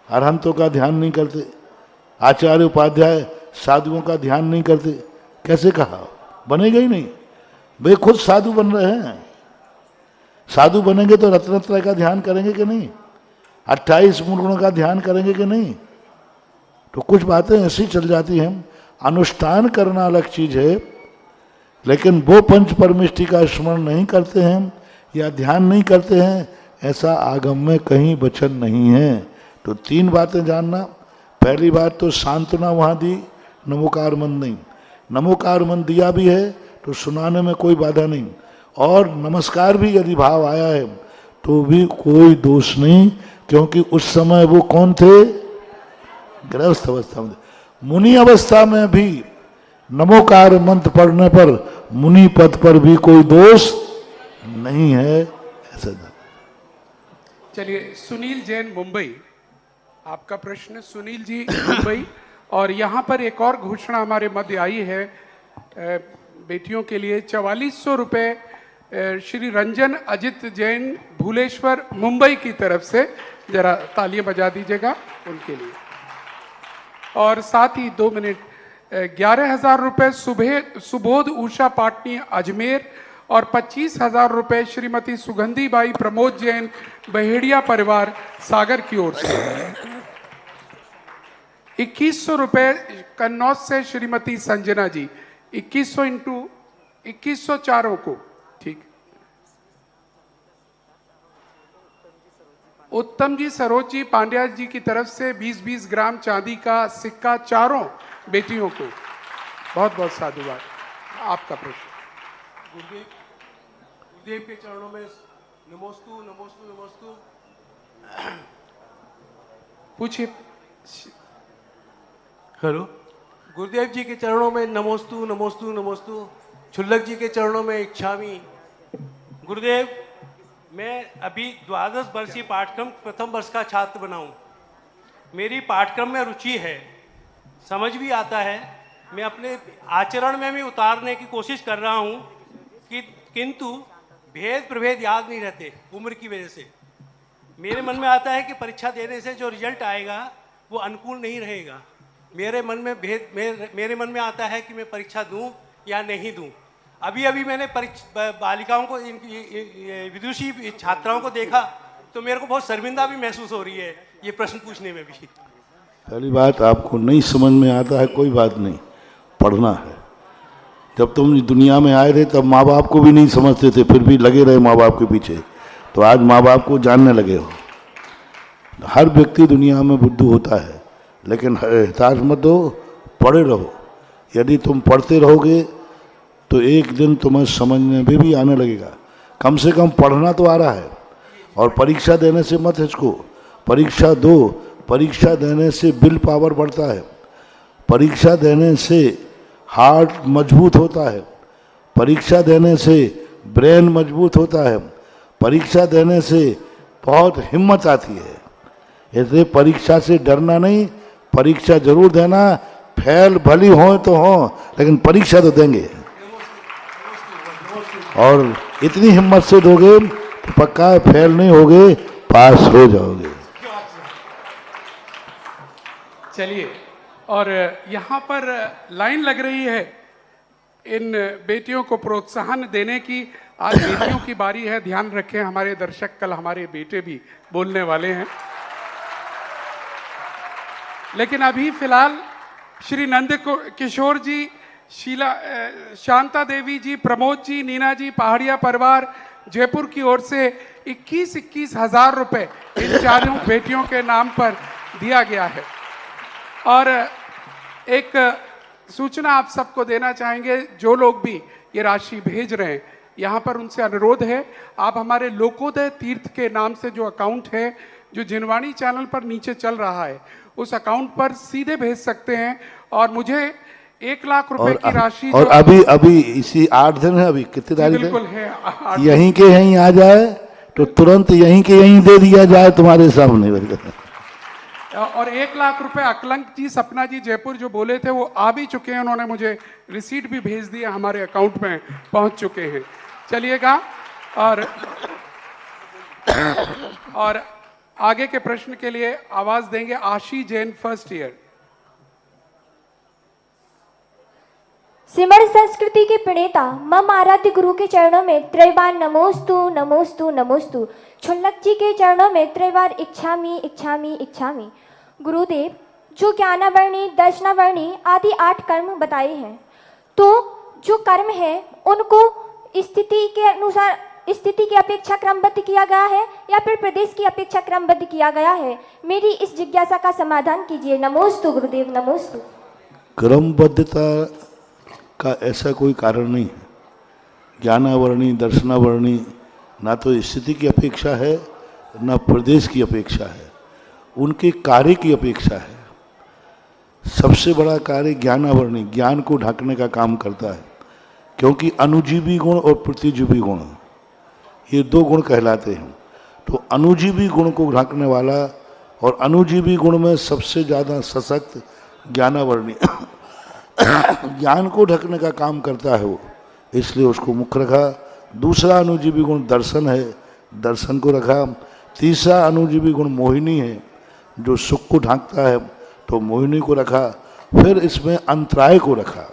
Speaker 2: अरहंतों का ध्यान नहीं करते, आचार्य उपाध्याय साधुओं का ध्यान नहीं करते। कैसे कहा? बनेगा ही नहीं। वे खुद साधु बन रहे हैं। साधु बनेंगे तो रत्नत्रय का ध्यान करेंगे कि नहीं? 28 मूल गुणों का ध्यान करेंगे कि नहीं? तो कुछ बातें ऐसी चल जाती हैं। अनुष्ठान करना अलग चीज है, लेकिन वो पंच परमेष्ठी का स्मरण नहीं करते हैं या ध्यान नहीं करते हैं, ऐसा आगम में कहीं वचन नहीं है। तो तीन बातें जानना। पहली बात तो सांत्वना वहाँ दी, नमोकार मंत्र नहीं। नमोकार मंत्र दिया भी है तो सुनाने में कोई बाधा नहीं, और नमस्कार भी यदि भाव आया है तो भी कोई दोष नहीं, क्योंकि उस समय वो कौन थे? गृहस्थ अवस्था में। मुनि अवस्था में भी नमोकार मंत्र पढ़ने पर मुनि पद पर भी कोई दोष नहीं है। ऐसा
Speaker 3: चलिए, सुनील जैन मुंबई, आपका प्रश्न सुनील जी मुंबई। और यहाँ पर एक और घोषणा हमारे मध्य आई है बेटियों के लिए। 4400 रुपये श्री रंजन अजित जैन भूलेश्वर मुंबई की तरफ से, जरा तालियां बजा दीजिएगा उनके लिए। और साथ ही 2 मिनट 11,000 रुपये सुबोध उषा पाटनी अजमेर, और 25,000 रुपये श्रीमती सुगंधी बाई प्रमोद जैन बहेड़िया परिवार सागर की ओर से। 2100 रुपये कन्नौज से श्रीमती संजना जी। 2100 इंटू 2100 चारों को, ठीक। उत्तम जी सरोज जी पांड्या जी की तरफ से 20-20 ग्राम चांदी का सिक्का चारों बेटियों को। बहुत बहुत साधुवाद। आपका प्रश्न।
Speaker 10: गुरुदेव के चरणों में नमोस्तु नमोस्तु नमोस्तु।
Speaker 3: पूछिए।
Speaker 10: हेलो। गुरुदेव जी के चरणों में नमोस्तु नमोस्तु नमोस्तु। छुल्लक जी के चरणों में इच्छामी। गुरुदेव, मैं अभी 12 वर्षीय पाठ्यक्रम प्रथम वर्ष का छात्र बना हूँ। मेरी पाठ्यक्रम में रुचि है, समझ भी आता है, मैं अपने आचरण में भी उतारने की कोशिश कर रहा हूँ कि किंतु भेद प्रभेद याद नहीं रहते उम्र की वजह से। मेरे मन में आता है कि परीक्षा देने से जो रिजल्ट आएगा वो अनुकूल नहीं रहेगा, मेरे मन में मेरे मन में आता है कि मैं परीक्षा दूं या नहीं दूं। अभी अभी मैंने बालिकाओं को विदुषी छात्राओं को देखा तो मेरे को बहुत शर्मिंदा भी महसूस हो रही है ये प्रश्न पूछने में भी।
Speaker 2: पहली बात, आपको नहीं समझ में आता है कोई बात नहीं, पढ़ना है। जब तुम दुनिया में आए थे तब माँ बाप को भी नहीं समझते थे, फिर भी लगे रहे माँ बाप के पीछे, तो आज माँ बाप को जानने लगे हो। हर व्यक्ति दुनिया में बुद्धू होता है, लेकिन हताश मत हो, पढ़े रहो। यदि तुम पढ़ते रहोगे तो एक दिन तुम्हें समझने में भी आने लगेगा। कम से कम पढ़ना तो आ रहा है। और परीक्षा देने से मत हिचको, परीक्षा दो। परीक्षा देने से विल पावर बढ़ता है, परीक्षा देने से हार्ट मजबूत होता है, परीक्षा देने से ब्रेन मजबूत होता है, परीक्षा देने से बहुत हिम्मत आती है। इसलिए परीक्षा से डरना नहीं, परीक्षा जरूर देना। फेल भली हो तो हो, लेकिन परीक्षा तो देंगे। और इतनी हिम्मत से दोगे तो पक्का फेल नहीं होगे, पास हो जाओगे।
Speaker 3: चलिए, और यहाँ पर लाइन लग रही है इन बेटियों को प्रोत्साहन देने की। आज बेटियों की बारी है, ध्यान रखें हमारे दर्शक, कल हमारे बेटे भी बोलने वाले हैं। लेकिन अभी फिलहाल श्री नंद किशोर जी, शांता देवी जी, प्रमोद जी, नीना जी, पहाड़िया परिवार जयपुर की ओर से 21-21 हजार रुपए इन चारों बेटियों के नाम पर दिया गया है। और एक सूचना आप सबको देना चाहेंगे, जो लोग भी ये राशि भेज रहे हैं, यहाँ पर उनसे अनुरोध है, आप हमारे लोकोदय तीर्थ के नाम से जो अकाउंट है, जो जिनवाणी चैनल पर नीचे चल रहा है, उस अकाउंट पर सीधे भेज सकते हैं। और मुझे 1 लाख रुपए की राशि,
Speaker 2: और अभी इसी 8 दिन है, अभी कितनी तारीख है?
Speaker 3: बिल्कुल है,
Speaker 2: यहीं के यहीं आ जाए तो तुरंत यहीं के यहीं दे दिया जाए तुम्हारे सामने।
Speaker 3: और 1 लाख रुपए अकलंक जी, सपना जी जयपुर जो बोले थे वो आ भी चुके हैं, उन्होंने मुझे रिसीट भी भेज दिया, हमारे अकाउंट में पहुंच चुके हैं। चलिएगा, और आगे के प्रश्न के लिए आवाज देंगे आशी जैन, फर्स्ट ईयर।
Speaker 11: सिमर संस्कृति के प्रणेता मम आराध्य गुरु के चरणों में त्रैबार नमोस्तु नमोस्तु नमोस्तु। छुल्लक जी के चरणों में त्रैबार इच्छामि इच्छामि इच्छामि। गुरुदेव, जो ज्ञानावर्णी, दर्शनावर्णी आदि 8 कर्म बताए हैं, तो जो कर्म है उनको स्थिति के अनुसार, स्थिति की अपेक्षा क्रमबद्ध किया गया है या फिर प्रदेश की अपेक्षा क्रमबद्ध किया गया है? मेरी इस जिज्ञासा का समाधान कीजिए। नमोस्तु गुरुदेव, नमोस्तु।
Speaker 2: क्रमबद्धता का ऐसा कोई कारण नहीं है। ज्ञानावर्णी, दर्शनावर्णी ना तो स्थिति की अपेक्षा है, ना प्रदेश की अपेक्षा है, उनके कार्य की अपेक्षा है। सबसे बड़ा कार्य ज्ञानावर्णी ज्ञान को ढकने का काम करता है, क्योंकि अनुजीवी गुण और प्रतिजीवी गुण ये 2 गुण कहलाते हैं। तो अनुजीवी गुण को ढकने वाला और अनुजीवी गुण में सबसे ज़्यादा सशक्त ज्ञानावर्णी ज्ञान को ढकने का काम करता है वो, इसलिए उसको मुख्य रखा। दूसरा अनुजीवी गुण दर्शन है, दर्शन को रखा। तीसरा अनुजीवी गुण मोहिनी है, जो सुख को ढांकता है, तो मोहिनी को रखा। फिर इसमें अंतराय को रखा,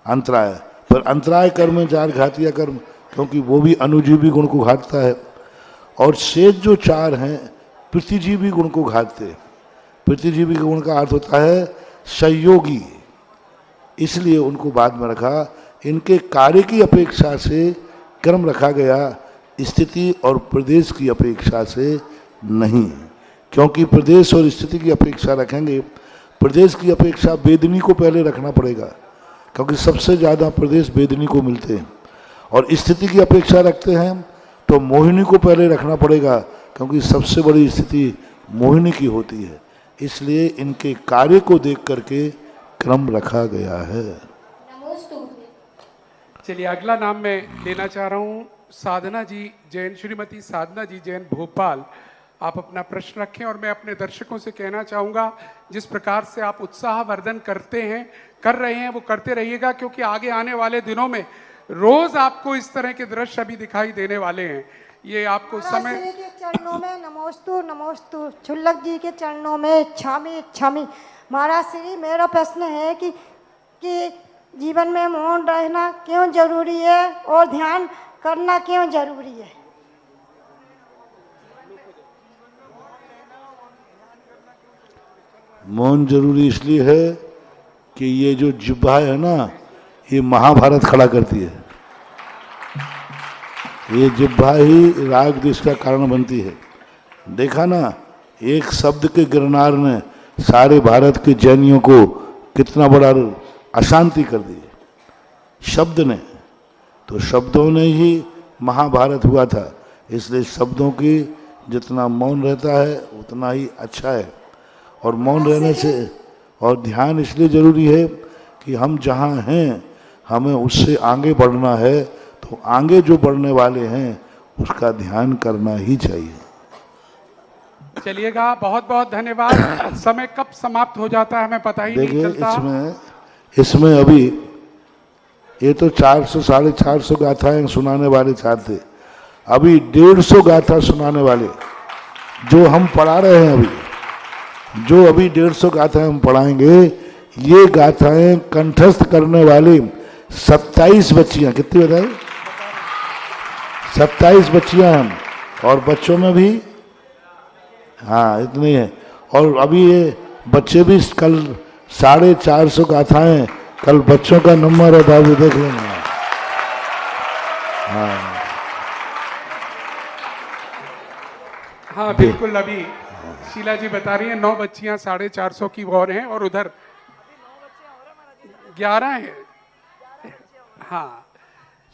Speaker 2: अंतराय। फिर अंतराय कर्म में 4 घातिया कर्म, क्योंकि वो भी अनुजीवी गुण को घाटता है। और शेष जो 4 हैं प्रतिजीवी गुण को घाटते। प्रतिजीवी गुण का अर्थ होता है सहयोगी, इसलिए उनको बाद में रखा। इनके कार्य की अपेक्षा से क्रम रखा गया, स्थिति और प्रदेश की अपेक्षा से नहीं, क्योंकि प्रदेश और स्थिति की अपेक्षा रखेंगे, प्रदेश की अपेक्षा वेदनी को पहले रखना पड़ेगा, क्योंकि सबसे ज़्यादा प्रदेश वेदनी को मिलते हैं। और स्थिति की अपेक्षा रखते हैं तो मोहिनी को पहले रखना पड़ेगा, क्योंकि सबसे बड़ी स्थिति मोहिनी की होती है। इसलिए इनके कार्य को देख करके क्रम रखा गया है।
Speaker 3: चलिए, अगला नाम मैं लेना चाह रहा हूँ साधना जी जैन, श्रीमती साधना जी जैन, भोपाल। आप अपना प्रश्न रखें और मैं अपने दर्शकों से कहना चाहूँगा, जिस प्रकार से आप उत्साहवर्धन कर रहे हैं वो करते रहिएगा, क्योंकि आगे आने वाले दिनों में रोज आपको इस तरह के दृश्य अभी दिखाई देने वाले हैं। ये आपको समय
Speaker 12: के चरणों में नमोस्तु नमोस्तु। छुल्लक जी के चरणों में इच्छामि इच्छामि। महाराज श्री, मेरा प्रश्न है कि जीवन में मौन रहना क्यों जरूरी है और ध्यान करना क्यों जरूरी है?
Speaker 2: मौन जरूरी इसलिए है कि ये जो जिह्वा है ना, ये महाभारत खड़ा करती है। ये जिह्वा ही राग द्वेष का कारण बनती है। देखा ना, एक शब्द के गिरनार ने सारे भारत के जैनियों को कितना बड़ा अशांति कर दी। शब्द ने, तो शब्दों ने ही महाभारत हुआ था। इसलिए शब्दों की जितना मौन रहता है उतना ही अच्छा है। और मौन रहने से और ध्यान इसलिए जरूरी है कि हम जहाँ हैं हमें उससे आगे बढ़ना है, तो आगे जो बढ़ने वाले हैं उसका ध्यान करना ही चाहिए।
Speaker 3: चलिएगा, बहुत बहुत धन्यवाद। समय कब समाप्त हो जाता है हमें पता ही नहीं चलता।
Speaker 2: इसमें अभी ये तो 400 450 गाथाएं सुनाने वाले थे, अभी 150 गाथा सुनाने वाले जो हम पढ़ा रहे हैं। जो अभी 150 गाथाएं हम पढ़ाएंगे, ये गाथाएं कंठस्थ करने वाली 27 बच्चियां, कितनी बताई? 27 बच्चियां हम, और बच्चों में भी हाँ इतनी है। और अभी ये बच्चे भी कल 450 गाथाएं, कल बच्चों का नंबर है बाबू, देख लेना।
Speaker 3: हाँ बिल्कुल, अभी शीला जी बता रही हैं 9 बच्चियां 450 की और हैं, और उधर 11 हैं। हाँ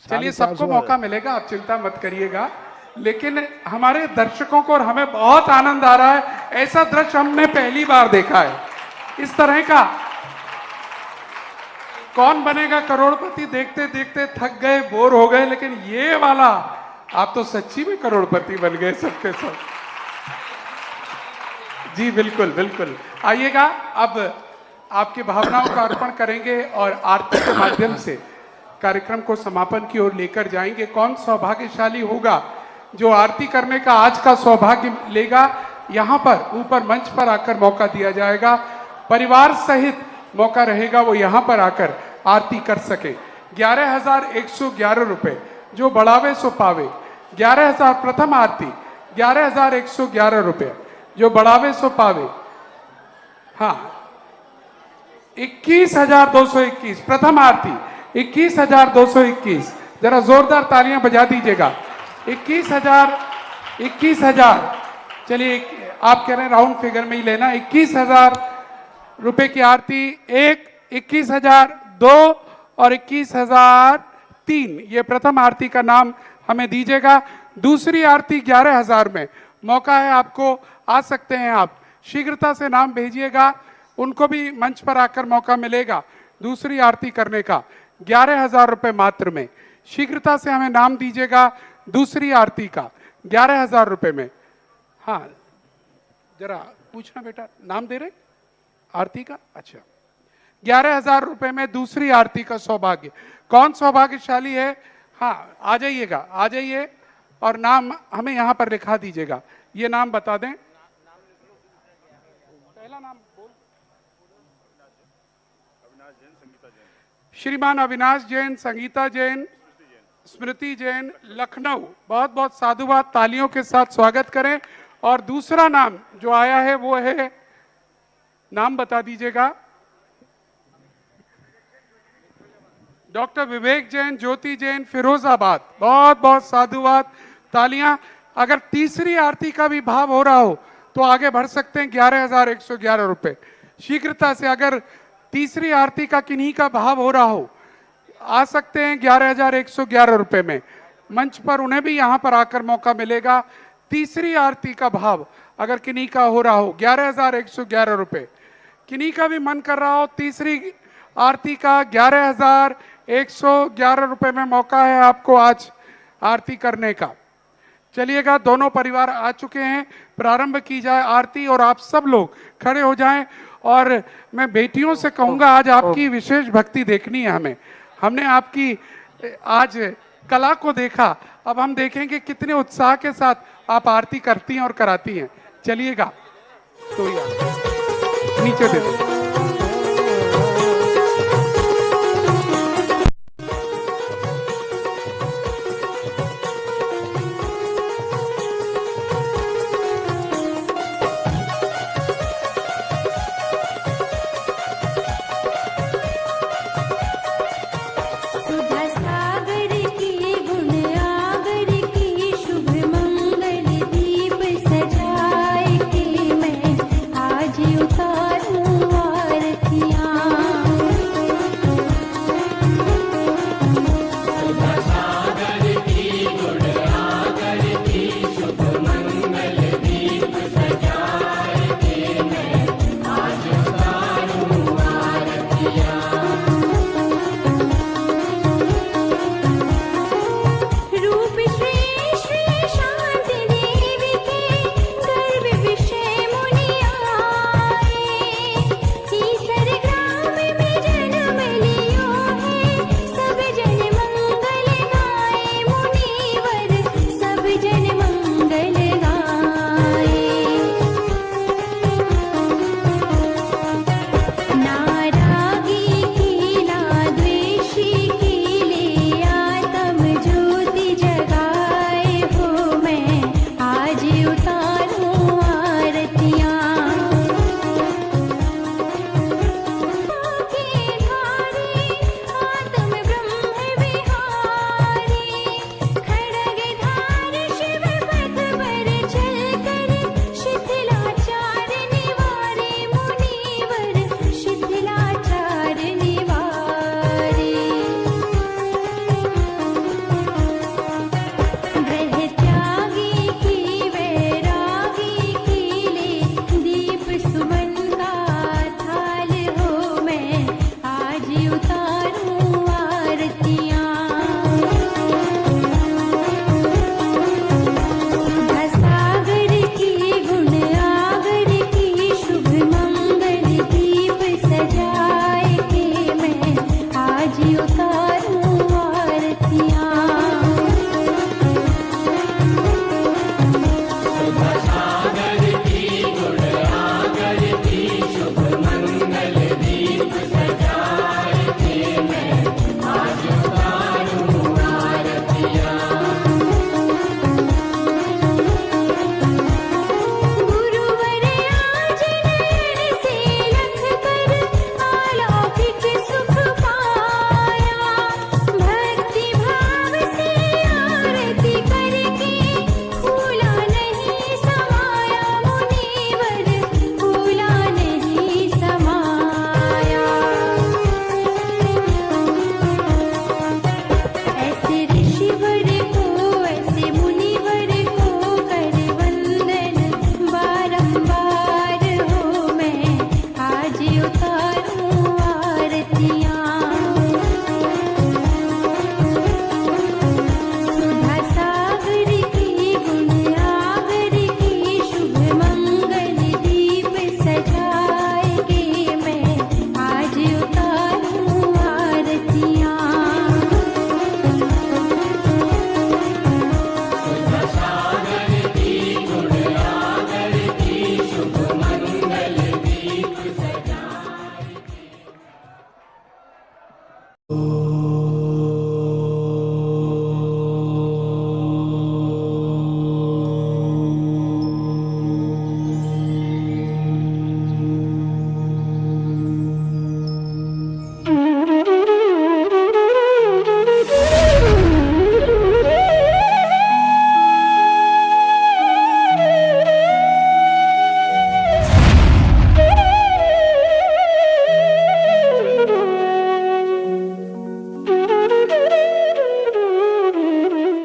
Speaker 3: चलिए, सबको मौका मिलेगा, आप चिंता मत करिएगा। लेकिन हमारे दर्शकों को और हमें बहुत आनंद आ रहा है। ऐसा दृश्य हमने पहली बार देखा है इस तरह का। कौन बनेगा करोड़पति देखते देखते थक गए, बोर हो गए, लेकिन ये वाला आप तो सच्ची में करोड़पति बन गए सबके सब। जी बिल्कुल बिल्कुल। आइएगा, अब आपकी भावनाओं का अर्पण करेंगे और आरती के माध्यम से कार्यक्रम को समापन की ओर लेकर जाएंगे। कौन सौभाग्यशाली होगा जो आरती करने का आज का सौभाग्य लेगा? यहाँ पर ऊपर मंच पर आकर मौका दिया जाएगा। परिवार सहित मौका रहेगा वो यहाँ पर आकर आरती कर सके। 11,111 रुपए, जो बढ़ावे सो पावे। 11,000 प्रथम आरती, 11,111 रुपए, जो बढ़ावे सो पावे। हाँ, 21,221 प्रथम आरती, 21,221। जरा जोरदार तालियां बजा दीजिएगा। 21,000 चलिए, आप कह रहे हैं राउंड फिगर में ही लेना। 21,000 रुपए की आरती, 21,002 और 21,003, ये प्रथम आरती का नाम हमें दीजिएगा। दूसरी आरती 11,000 में मौका है आपको, आ सकते हैं आप, शीघ्रता से नाम भेजिएगा, उनको भी मंच पर आकर मौका मिलेगा दूसरी आरती करने का। 11,000 रुपए मात्र में, शीघ्रता से हमें नाम दीजिएगा दूसरी आरती का 11,000 रुपए में। हाँ जरा पूछना बेटा, नाम दे रहे आरती का? अच्छा, 11,000 रुपए में दूसरी आरती का सौभाग्य। कौन सौभाग्यशाली है? हाँ आ जाइएगा, आ जाइए और नाम हमें यहाँ पर लिखा दीजिएगा। ये नाम बता दें, पहला नाम बोल। श्रीमान अविनाश जैन, संगीता जैन, स्मृति जैन, लखनऊ। बहुत बहुत साधुवाद, तालियों के साथ स्वागत करें। और दूसरा नाम जो आया है वो है, नाम बता दीजिएगा। डॉक्टर विवेक जैन, ज्योति जैन, फिरोजाबाद। बहुत बहुत साधुवाद, तालियां। अगर तीसरी आरती का भी भाव हो रहा हो तो आगे बढ़ सकते हैं। 11,111 रुपए शीघ्रता से। अगर तीसरी आरती का किन्हीं का भाव हो रहा हो, आ सकते हैं 11,111 रुपए में। मंच पर उन्हें भी यहां पर आकर मौका मिलेगा। तीसरी आरती का भाव अगर किन्हीं का हो रहा हो, 11,111 रुपए। किन्हीं का भी मन कर रहा हो तीसरी आरती का, 11,111 रुपए में मौका है आपको आज आरती करने का। चलिएगा, दोनों परिवार आ चुके हैं, प्रारंभ की जाए आरती और आप सब लोग खड़े हो जाएं। और मैं बेटियों से कहूंगा, आज आपकी विशेष भक्ति देखनी है हमें। हमने आपकी आज कला को देखा, अब हम देखेंगे कितने उत्साह के साथ आप आरती करती हैं और कराती हैं। चलिएगा, तो नीचे दे दो।